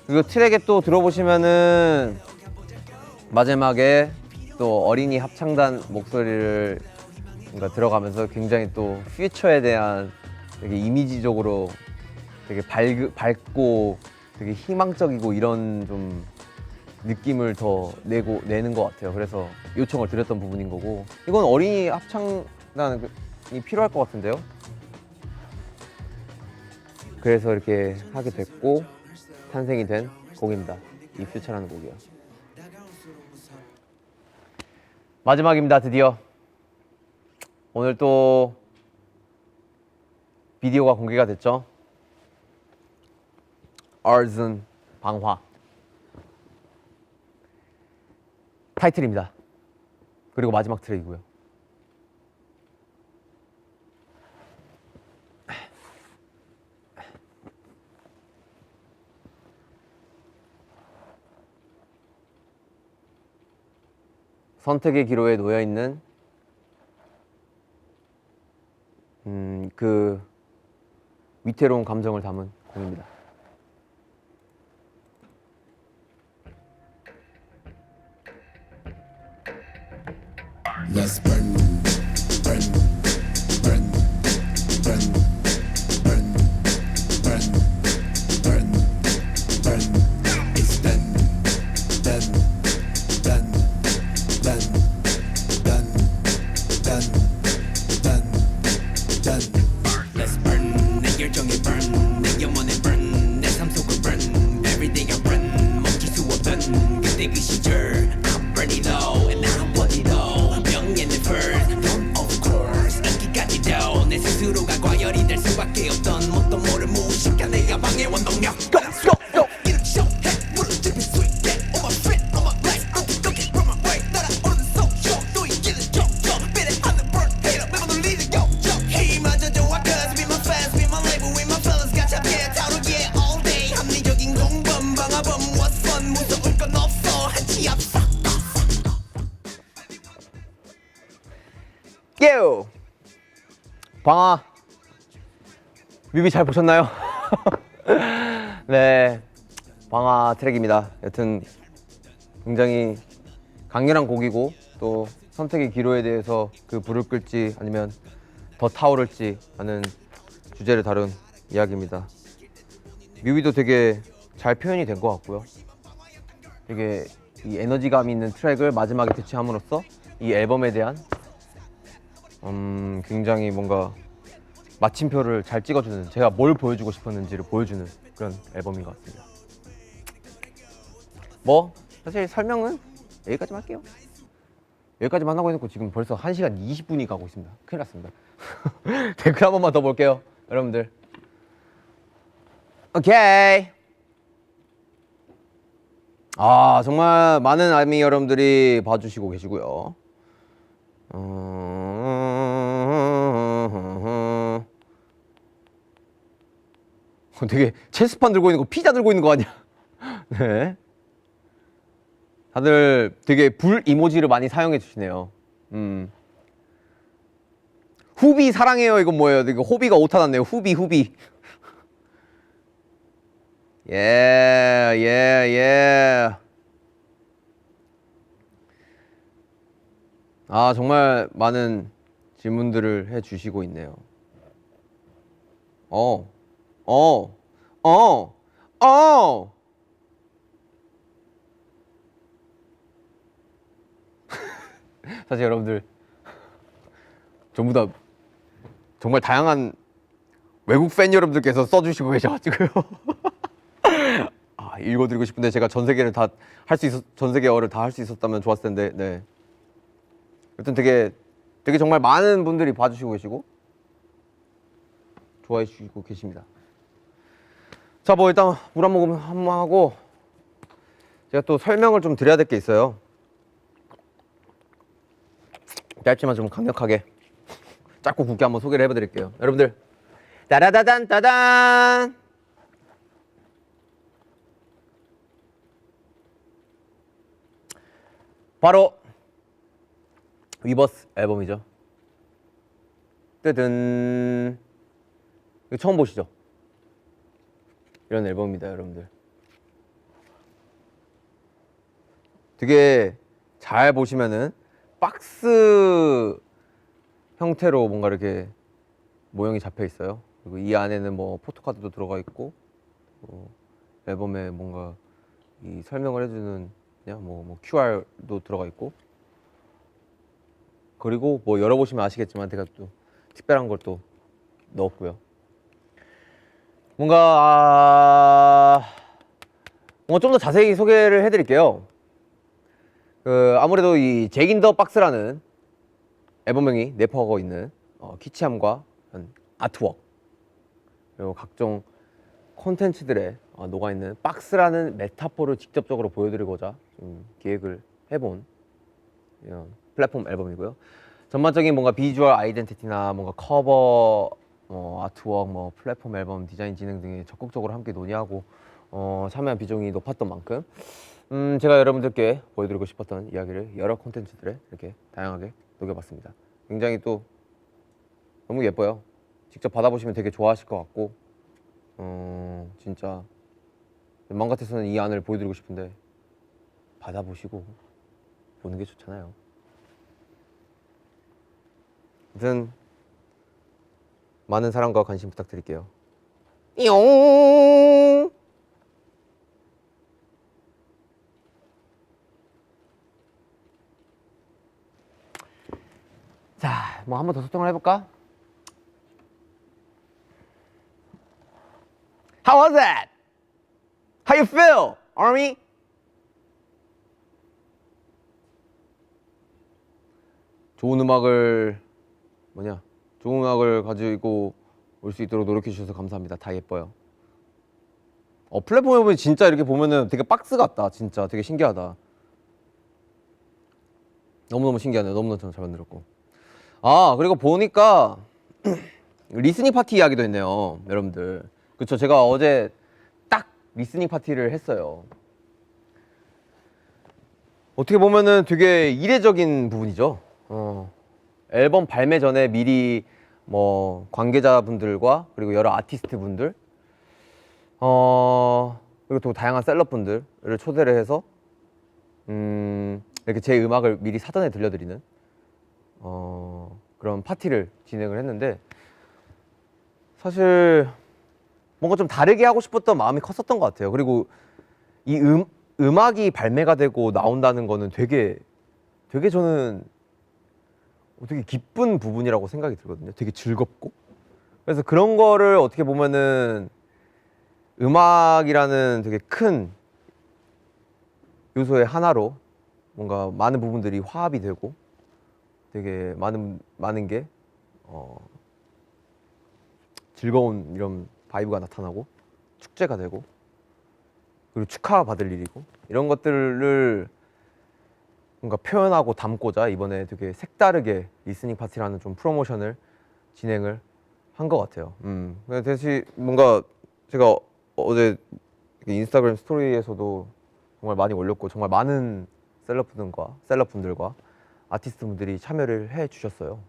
그리고 트랙에 또 들어보시면은 마지막에 또 어린이 합창단 목소리를 들어가면서 굉장히 또 퓨처에 대한 되게 이미지적으로 되게 밝고 되게 희망적이고 이런 좀 느낌을 더 내는 것 같아요. 그래서 요청을 드렸던 부분인 거고, 이건 어린이 합창단이 필요할 것 같은데요. 그래서 이렇게 하게 됐고 탄생이 된 곡입니다. 이 퓨처라는 곡이요. 마지막입니다. 드디어 오늘 또 비디오가 공개가 됐죠. Arson 방화 타이틀입니다. 그리고 마지막 트랙이고요. 선택의 기로에 놓여 있는 그 위태로운 감정을 담은 곡입니다. Let's burn, burn, burn, burn, burn, burn, burn, burn. It's done, done, done, done, done, done, done, done. Let's burn. 내 열정에 burn, 내 영혼에 burn, 내 삶 속을 burn. Everything I run, 멈출 수 없던 그때 그 시절. I'm burning low and I want it all. 내 스스로가 과열이 될 수밖에 없던 뭣도 모를 무의식한 내 야망의 원동력. Go go go. 이렇게 쇼해 무릎 수 있게. On my feet, on my legs, 끈끈하게 run my way. 따라오는 속쇼 또 이기는 족족. 비례하는 burn hater 매번 울리는 욕정. 힘마저 좋아 cause be my fans, be my label, with my fellas 같이 함께 다루기에 all day. 합리적인 공범 방화범 what's fun 무서울 건 없어 한치 앞서. 요! 방아 뮤비 잘 보셨나요? 네, 방아 트랙입니다. 여튼 굉장히 강렬한 곡이고 또 선택의 기로에 대해서 그 불을 끌지 아니면 더 타오를지 하는 주제를 다룬 이야기입니다. 뮤비도 되게 잘 표현이 된 것 같고요. 되게 이 에너지감 있는 트랙을 마지막에 대체함으로써 이 앨범에 대한 굉장히 뭔가 마침표를 잘 찍어주는, 제가 뭘 보여주고 싶었는지를 보여주는 그런 앨범인 것 같습니다. 뭐 사실 설명은 여기까지만 할게요. 여기까지만 하고 있고 지금 벌써 1시간 20분이 가고 있습니다. 큰일 났습니다. 댓글 한 번만 더 볼게요, 여러분들. 오케이. 정말 많은 아미 여러분들이 봐주시고 계시고요. 되게 체스판 들고 있는 거 피자 들고 있는 거 아니야? 네. 다들 되게 불 이모지를 많이 사용해 주시네요. 후비 사랑해요. 이건 뭐예요? 이거 호비가 오타 났네요. 후비. 예. 정말 많은 질문들을 해 주시고 있네요. 사실 여러분들 전부 다 정말 다양한 외국 팬 여러분들께서 써주시고 계셔가지고요. 읽어드리고 싶은데 제가 전 세계를 다 할 수 있었 전 세계어를 다 할 수 있었다면 좋았을 텐데 네. 여튼 되게 정말 많은 분들이 봐주시고 계시고 좋아해 주시고 계십니다. 자, 뭐 일단 물 한 모금 한번 하고 제가 또 설명을 좀 드려야 될 게 있어요. 짧지만 좀 강력하게 짧고 굵게 한번 소개를 해드릴게요. 여러분들 따라다단 따단 바로 위버스 앨범이죠. 뜨든 이거 처음 보시죠? 이런 앨범입니다, 여러분들. 되게 잘 보시면은 박스 형태로 뭔가 이렇게 모형이 잡혀 있어요. 그리고 이 안에는 뭐 포토카드도 들어가 있고 앨범에 뭔가 이 설명을 해주는 그냥 뭐 QR도 들어가 있고 그리고 뭐 열어보시면 아시겠지만 제가 또 특별한 걸 또 넣었고요. 뭔가 좀 더 자세히 소개를 해드릴게요. 아무래도 이 잭 인 더 박스라는 앨범명이 내포하고 있는 키치함과 아트웍 그리고 각종 콘텐츠들에 녹아있는 박스라는 메타포를 직접적으로 보여드리고자 좀 기획을 해본 이런 플랫폼 앨범이고요. 전반적인 뭔가 비주얼 아이덴티티나 뭔가 커버, 아트웍, 플랫폼 앨범 디자인 진행 등에 적극적으로 함께 논의하고 참여한 비중이 높았던 만큼 제가 여러분들께 보여드리고 싶었던 이야기를 여러 콘텐츠들에 이렇게 다양하게 녹여봤습니다. 굉장히 또 너무 예뻐요. 직접 받아보시면 되게 좋아하실 것 같고 진짜 마음 같아서는 이 안을 보여드리고 싶은데 받아보시고 보는 게 좋잖아요. 아무튼 많은 사랑과 관심 부탁드릴게요. 띠용. 자, 뭐 한 번 더 소통을 해볼까? How was that? How you feel, Army? 좋은 음악을 가지고 올 수 있도록 노력해 주셔서 감사합니다. 다 예뻐요. 플랫폼에 보면 진짜 이렇게 보면은 되게 박스 같다. 진짜 되게 신기하다. 너무너무 신기하네요. 너무너무 잘 만들었고. 그리고 보니까 리스닝 파티 이야기도 했네요. 여러분들. 그쵸, 제가 어제 딱 리스닝 파티를 했어요. 어떻게 보면은 되게 이례적인 부분이죠. 앨범 발매 전에 미리 뭐 관계자분들과 그리고 여러 아티스트 분들 그리고 또 다양한 셀럽분들을 초대를 해서 이렇게 제 음악을 미리 사전에 들려드리는 그런 파티를 진행을 했는데 사실 뭔가 좀 다르게 하고 싶었던 마음이 컸었던 것 같아요. 그리고 이 음악이 발매가 되고 나온다는 거는 되게 저는 되게 기쁜 부분이라고 생각이 들거든요. 되게 즐겁고. 그래서 그런 거를 어떻게 보면은 음악이라는 되게 큰 요소의 하나로 뭔가 많은 부분들이 화합이 되고 되게 많은 게 즐거운 이런 바이브가 나타나고 축제가 되고 그리고 축하받을 일이고 이런 것들을 뭔가 표현하고 담고자 이번에 되게 색다르게 리스닝 파티라는 좀 프로모션을 진행을 한 것 같아요. 대신 뭔가 제가 어제 인스타그램 스토리에서도 정말 많이 올렸고 정말 많은 셀럽분들과 아티스트분들이 참여를 해 주셨어요.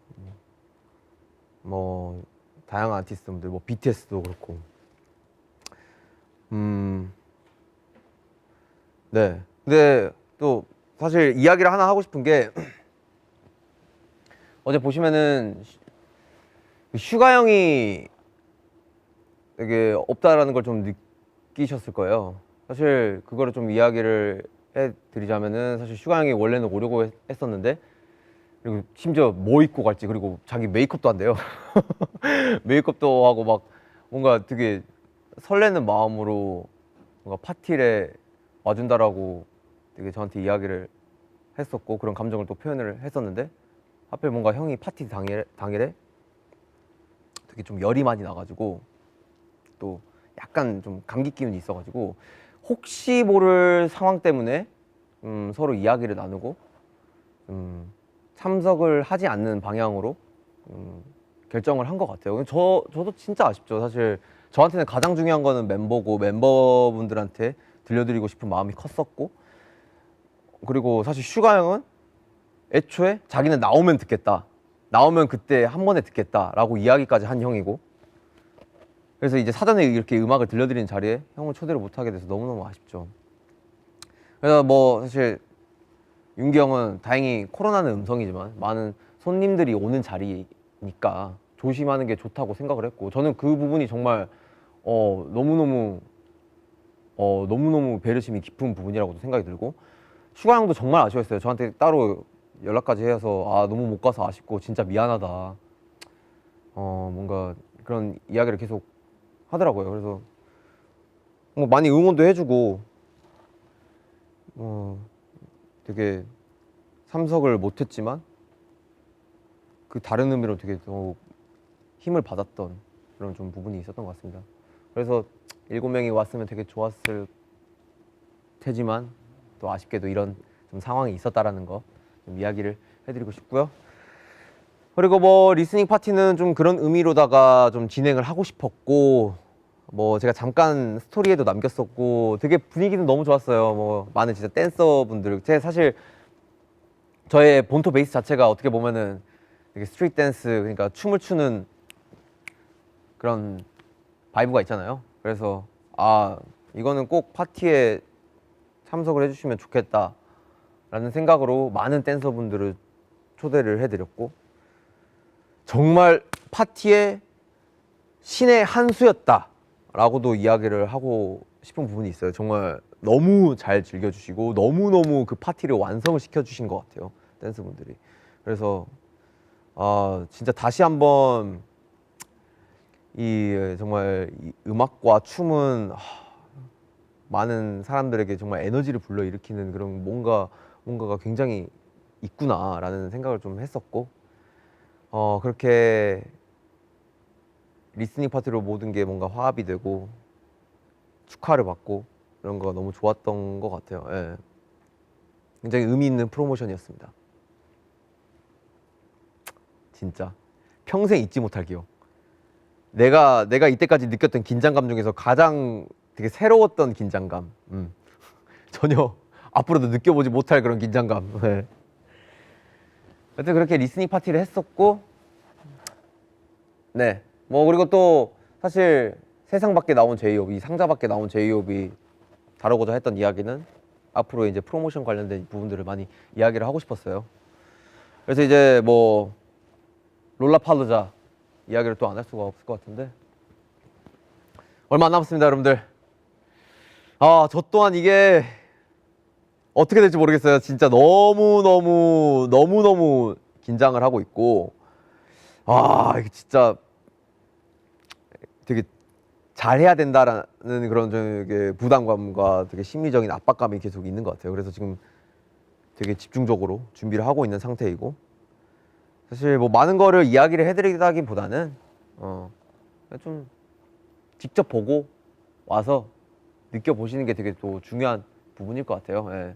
뭐 다양한 아티스트분들, 뭐 BTS도 그렇고. 네. 근데 또 사실 이야기를 하나 하고 싶은 게 어제 보시면은 슈가 형이 되게 없다라는 걸 좀 느끼셨을 거예요. 사실 그거를 좀 이야기를 해드리자면은 사실 슈가 형이 원래는 오려고 했었는데 그리고 심지어 뭐 입고 갈지 그리고 자기 메이크업도 한대요. 메이크업도 하고 막 뭔가 되게 설레는 마음으로 뭔가 파티에 와준다라고 되게 저한테 이야기를 했었고 그런 감정을 또 표현을 했었는데 하필 뭔가 형이 파티 당일에 되게 좀 열이 많이 나가지고 또 약간 좀 감기 기운이 있어가지고 혹시 모를 상황 때문에 서로 이야기를 나누고 참석을 하지 않는 방향으로 결정을 한 것 같아요. 저도 진짜 아쉽죠. 사실 저한테는 가장 중요한 거는 멤버고 멤버분들한테 들려드리고 싶은 마음이 컸었고 그리고 사실 슈가 형은 애초에 자기는 나오면 듣겠다. 나오면 그때 한 번에 듣겠다라고 이야기까지 한 형이고 그래서 이제 사전에 이렇게 음악을 들려드리는 자리에 형을 초대를 못하게 돼서 너무너무 아쉽죠. 그래서 뭐 사실 윤기 형은 다행히 코로나는 음성이지만 많은 손님들이 오는 자리니까 조심하는 게 좋다고 생각을 했고 저는 그 부분이 정말 너무너무 배려심이 깊은 부분이라고도 생각이 들고 슈가 형도 정말 아쉬웠어요. 저한테 따로 연락까지 해서 너무 못 가서 아쉽고 진짜 미안하다 뭔가 그런 이야기를 계속 하더라고요. 그래서 뭐 많이 응원도 해주고 되게 참석을 못했지만 그 다른 의미로 되게 더욱 힘을 받았던 그런 좀 부분이 있었던 것 같습니다. 그래서 7명이 왔으면 되게 좋았을 테지만 또 아쉽게도 이런 좀 상황이 있었다라는 거 좀 이야기를 해드리고 싶고요. 그리고 뭐 리스닝 파티는 좀 그런 의미로다가 좀 진행을 하고 싶었고 뭐 제가 잠깐 스토리에도 남겼었고 되게 분위기는 너무 좋았어요. 뭐 많은 진짜 댄서분들 제 사실 저의 본토 베이스 자체가 어떻게 보면은 되게 스트리트 댄스 그러니까 춤을 추는 그런 바이브가 있잖아요. 그래서 이거는 꼭 파티에 참석을 해주시면 좋겠다라는 생각으로 많은 댄서분들을 초대를 해드렸고 정말 파티의 신의 한 수였다라고도 이야기를 하고 싶은 부분이 있어요. 정말 너무 잘 즐겨주시고 너무너무 그 파티를 완성을 시켜주신 것 같아요. 댄스분들이. 그래서 진짜 다시 한번 정말 이 음악과 춤은 많은 사람들에게 정말 에너지를 불러일으키는 그런 뭔가가 굉장히 있구나라는 생각을 좀 했었고 그렇게 리스닝 파티로 모든 게 뭔가 화합이 되고 축하를 받고 이런 거가 너무 좋았던 것 같아요. 예. 굉장히 의미 있는 프로모션이었습니다. 진짜 평생 잊지 못할 기억. 내가 이때까지 느꼈던 긴장감 중에서 가장 되게 새로웠던 긴장감. 전혀 앞으로도 느껴보지 못할 그런 긴장감. 네. 하여튼 그렇게 리스닝 파티를 했었고 네. 뭐 그리고 또 사실 세상 밖에 나온 제이홉, 이 상자 밖에 나온 제이홉이 다루고자 했던 이야기는 앞으로 이제 프로모션 관련된 부분들을 많이 이야기를 하고 싶었어요. 그래서 이제 뭐 롤라팔루자 이야기를 또 안 할 수가 없을 것 같은데 얼마 안 남았습니다, 여러분들. 저 또한 이게 어떻게 될지 모르겠어요. 진짜 너무너무 긴장을 하고 있고 이게 진짜 되게 잘해야 된다라는 그런 되게 부담감과 되게 심리적인 압박감이 계속 있는 것 같아요. 그래서 지금 되게 집중적으로 준비를 하고 있는 상태이고 사실 뭐 많은 거를 이야기를 해드리다기보다는 좀 직접 보고 와서 느껴보시는 게 되게 또 중요한 부분일 것 같아요. 예.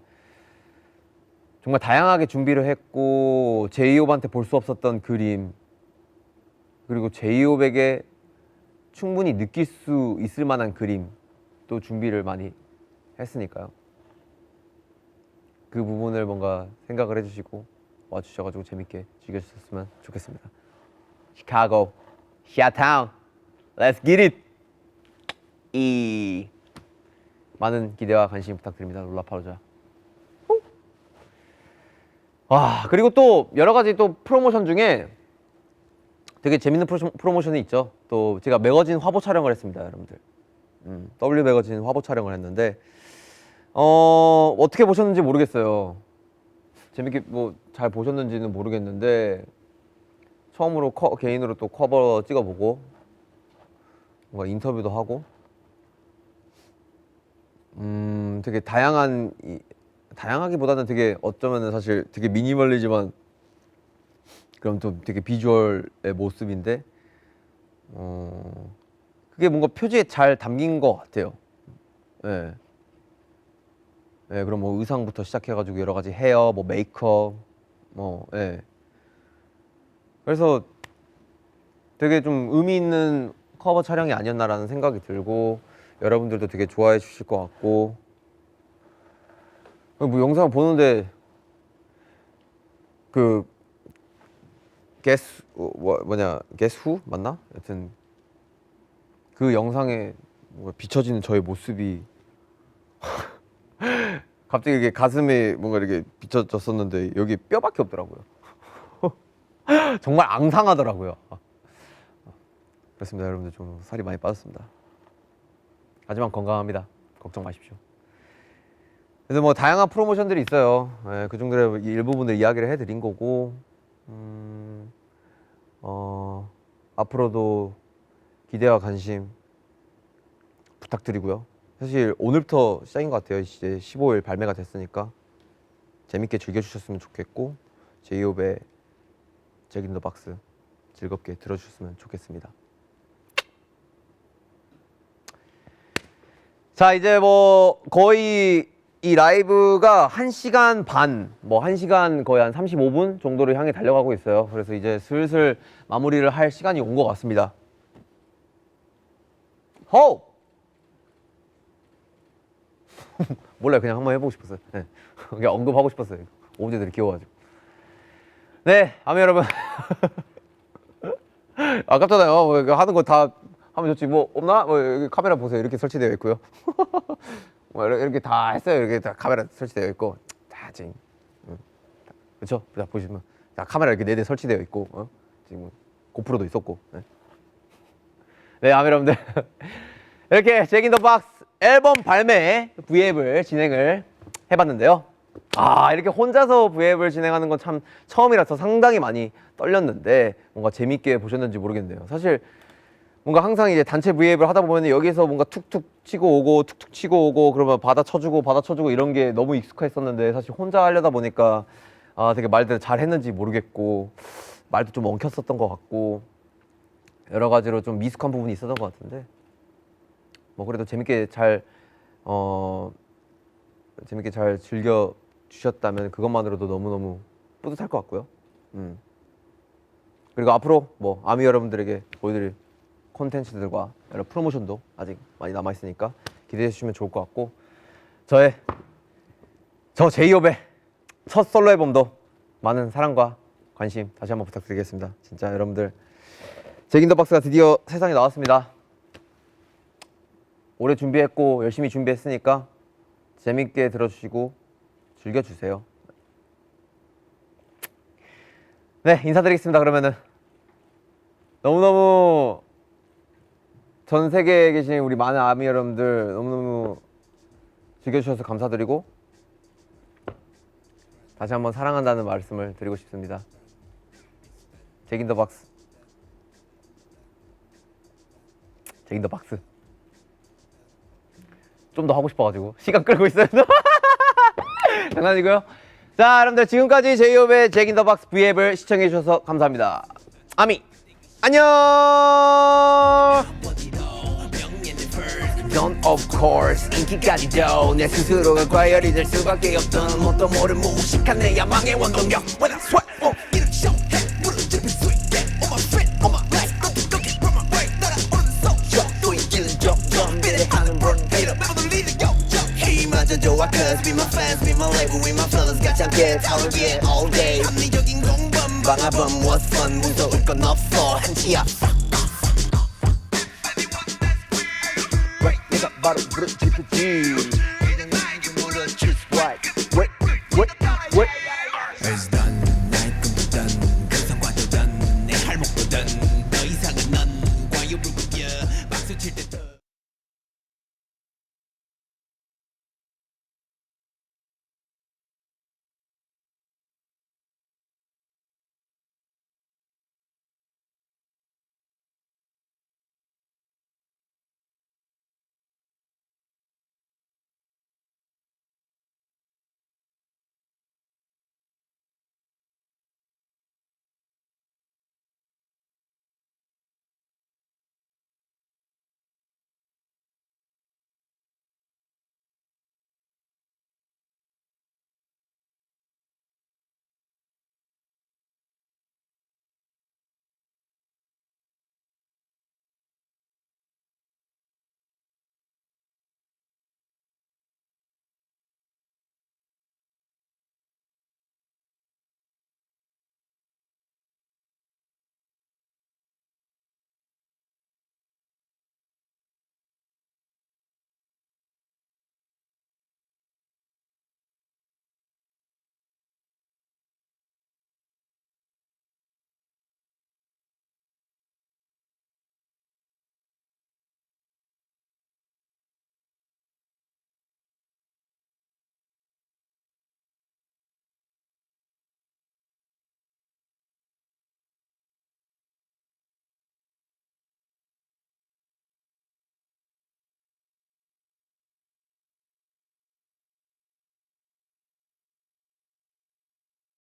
정말 다양하게 준비를 했고 제이홉한테 볼 수 없었던 그림 그리고 제이홉에게 충분히 느낄 수 있을 만한 그림 또 준비를 많이 했으니까요. 그 부분을 뭔가 생각을 해주시고 와주셔가지고 재밌게 즐겨주셨으면 좋겠습니다. 시카고, 샤타운, let's get it! 많은 기대와 관심 부탁드립니다. 롤라팔루자. 그리고 또 여러 가지 또 프로모션 중에 되게 재밌는 프로모션이 있죠. 또 제가 매거진 화보 촬영을 했습니다, 여러분들. W 매거진 화보 촬영을 했는데 어떻게 보셨는지 모르겠어요. 재밌게 뭐 잘 보셨는지는 모르겠는데 처음으로 개인으로 또 커버 찍어보고 뭔가 인터뷰도 하고 되게 다양하기보다는 되게 어쩌면은 사실 되게 미니멀리지만 그럼 또 되게 비주얼의 모습인데 그게 뭔가 표지에 잘 담긴 것 같아요. 예. 예, 그럼 뭐 의상부터 시작해가지고 여러 가지 헤어, 뭐 메이크업, 뭐 예. 그래서 되게 좀 의미 있는 커버 촬영이 아니었나라는 생각이 들고 여러분들도 되게 좋아해 주실 것 같고 뭐 영상을 보는데 그 Guess Who 맞나? 여튼 그 영상에 비춰지는 저의 모습이 갑자기 이게 가슴에 뭔가 이렇게 비춰졌었는데 여기 뼈밖에 없더라고요. 정말 앙상하더라고요. 그렇습니다. 여러분들 좀 살이 많이 빠졌습니다. 하지만 건강합니다. 걱정 마십시오. 그래서 뭐 다양한 프로모션들이 있어요. 예, 그 중들의 일부분을 이야기를 해드린 거고 앞으로도 기대와 관심 부탁드리고요. 사실 오늘부터 시작인 것 같아요. 이제 15일 발매가 됐으니까 재밌게 즐겨주셨으면 좋겠고 제이홉의 잭 인 더 박스 즐겁게 들어주셨으면 좋겠습니다. 자, 이제 뭐 거의 이 라이브가 1시간 반, 뭐 1시간 거의 한 35분 정도를 향해 달려가고 있어요. 그래서 이제 슬슬 마무리를 할 시간이 온 것 같습니다. 호흡! 몰라요. 그냥 한번 해보고 싶었어요. 네. 그냥 언급하고 싶었어요. 오브제들이 귀여워가지고. 네, 아미 여러분. 아깝잖아요. 뭐 하는 거 다 하면 좋지. 뭐 없나? 뭐 여기 카메라 보세요. 이렇게 설치되어 있고요. 뭐 이렇게 다 했어요. 이렇게 다 카메라 설치되어 있고 다 지금 그렇죠? 자 보시면 다 카메라 이렇게 4대 설치되어 있고 지금 고프로도 있었고. 네, 네 아미 여러분들 이렇게 잭 인 더 박스 앨범 발매 V앱을 진행을 해봤는데요. 이렇게 혼자서 V앱을 진행하는 건 참 처음이라서 상당히 많이 떨렸는데 뭔가 재밌게 보셨는지 모르겠네요. 사실 뭔가 항상 이제 단체 V앱을 하다 보면 여기서 뭔가 툭툭 치고 오고 툭툭 치고 오고 그러면 받아쳐주고 이런 게 너무 익숙했었는데 사실 혼자 하려다 보니까 되게 말들 잘 했는지 모르겠고 말도 좀 엉켰었던 것 같고 여러 가지로 좀 미숙한 부분이 있었던 것 같은데 뭐 그래도 재밌게 잘 즐겨 주셨다면 그것만으로도 너무너무 뿌듯할 것 같고요. 그리고 앞으로 뭐 아미 여러분들에게 보여드릴 콘텐츠들과 여러 프로모션도 아직 많이 남아 있으니까 기대해 주시면 좋을 것 같고 저 제이홉의 첫 솔로 앨범도 많은 사랑과 관심 다시 한번 부탁드리겠습니다. 진짜 여러분들 잭 인 더 박스가 드디어 세상에 나왔습니다. 오래 준비했고 열심히 준비했으니까 재밌게 들어주시고 즐겨주세요. 네, 인사드리겠습니다. 그러면은 너무너무 전 세계에 계신 우리 많은 아미 여러분들 너무너무 즐겨주셔서 감사드리고 다시 한번 사랑한다는 말씀을 드리고 싶습니다. 잭 인 더 박스 잭 인 더 박스 좀 더 하고 싶어가지고 시간 끌고 있어요. 장난이고요. 자, 여러분들 지금까지 제이홉의 잭 인 더 박스 V앱을 시청해주셔서 감사합니다. 아미 안녕. Don't of course 인기까지도 내 스스로가 과열이 될 수밖에 없던 뭣도 모를 무식한 내 야망의 원동력 When I sweat 이렇게 쇼해 무릎집을 스윗해 On my feet on my life 똑똑똑해 from my way 따라오는 속쇼 또 인기는 조금 비례하는 번 비례 멤버들 리드 역적 힘마저 좋아 cause be my fans be my label be my fellas 같이 함께 타오를 위해 all day 합리적인 공범 방아범 what's fun 무서울 건 없어 한치야 바로 그렇지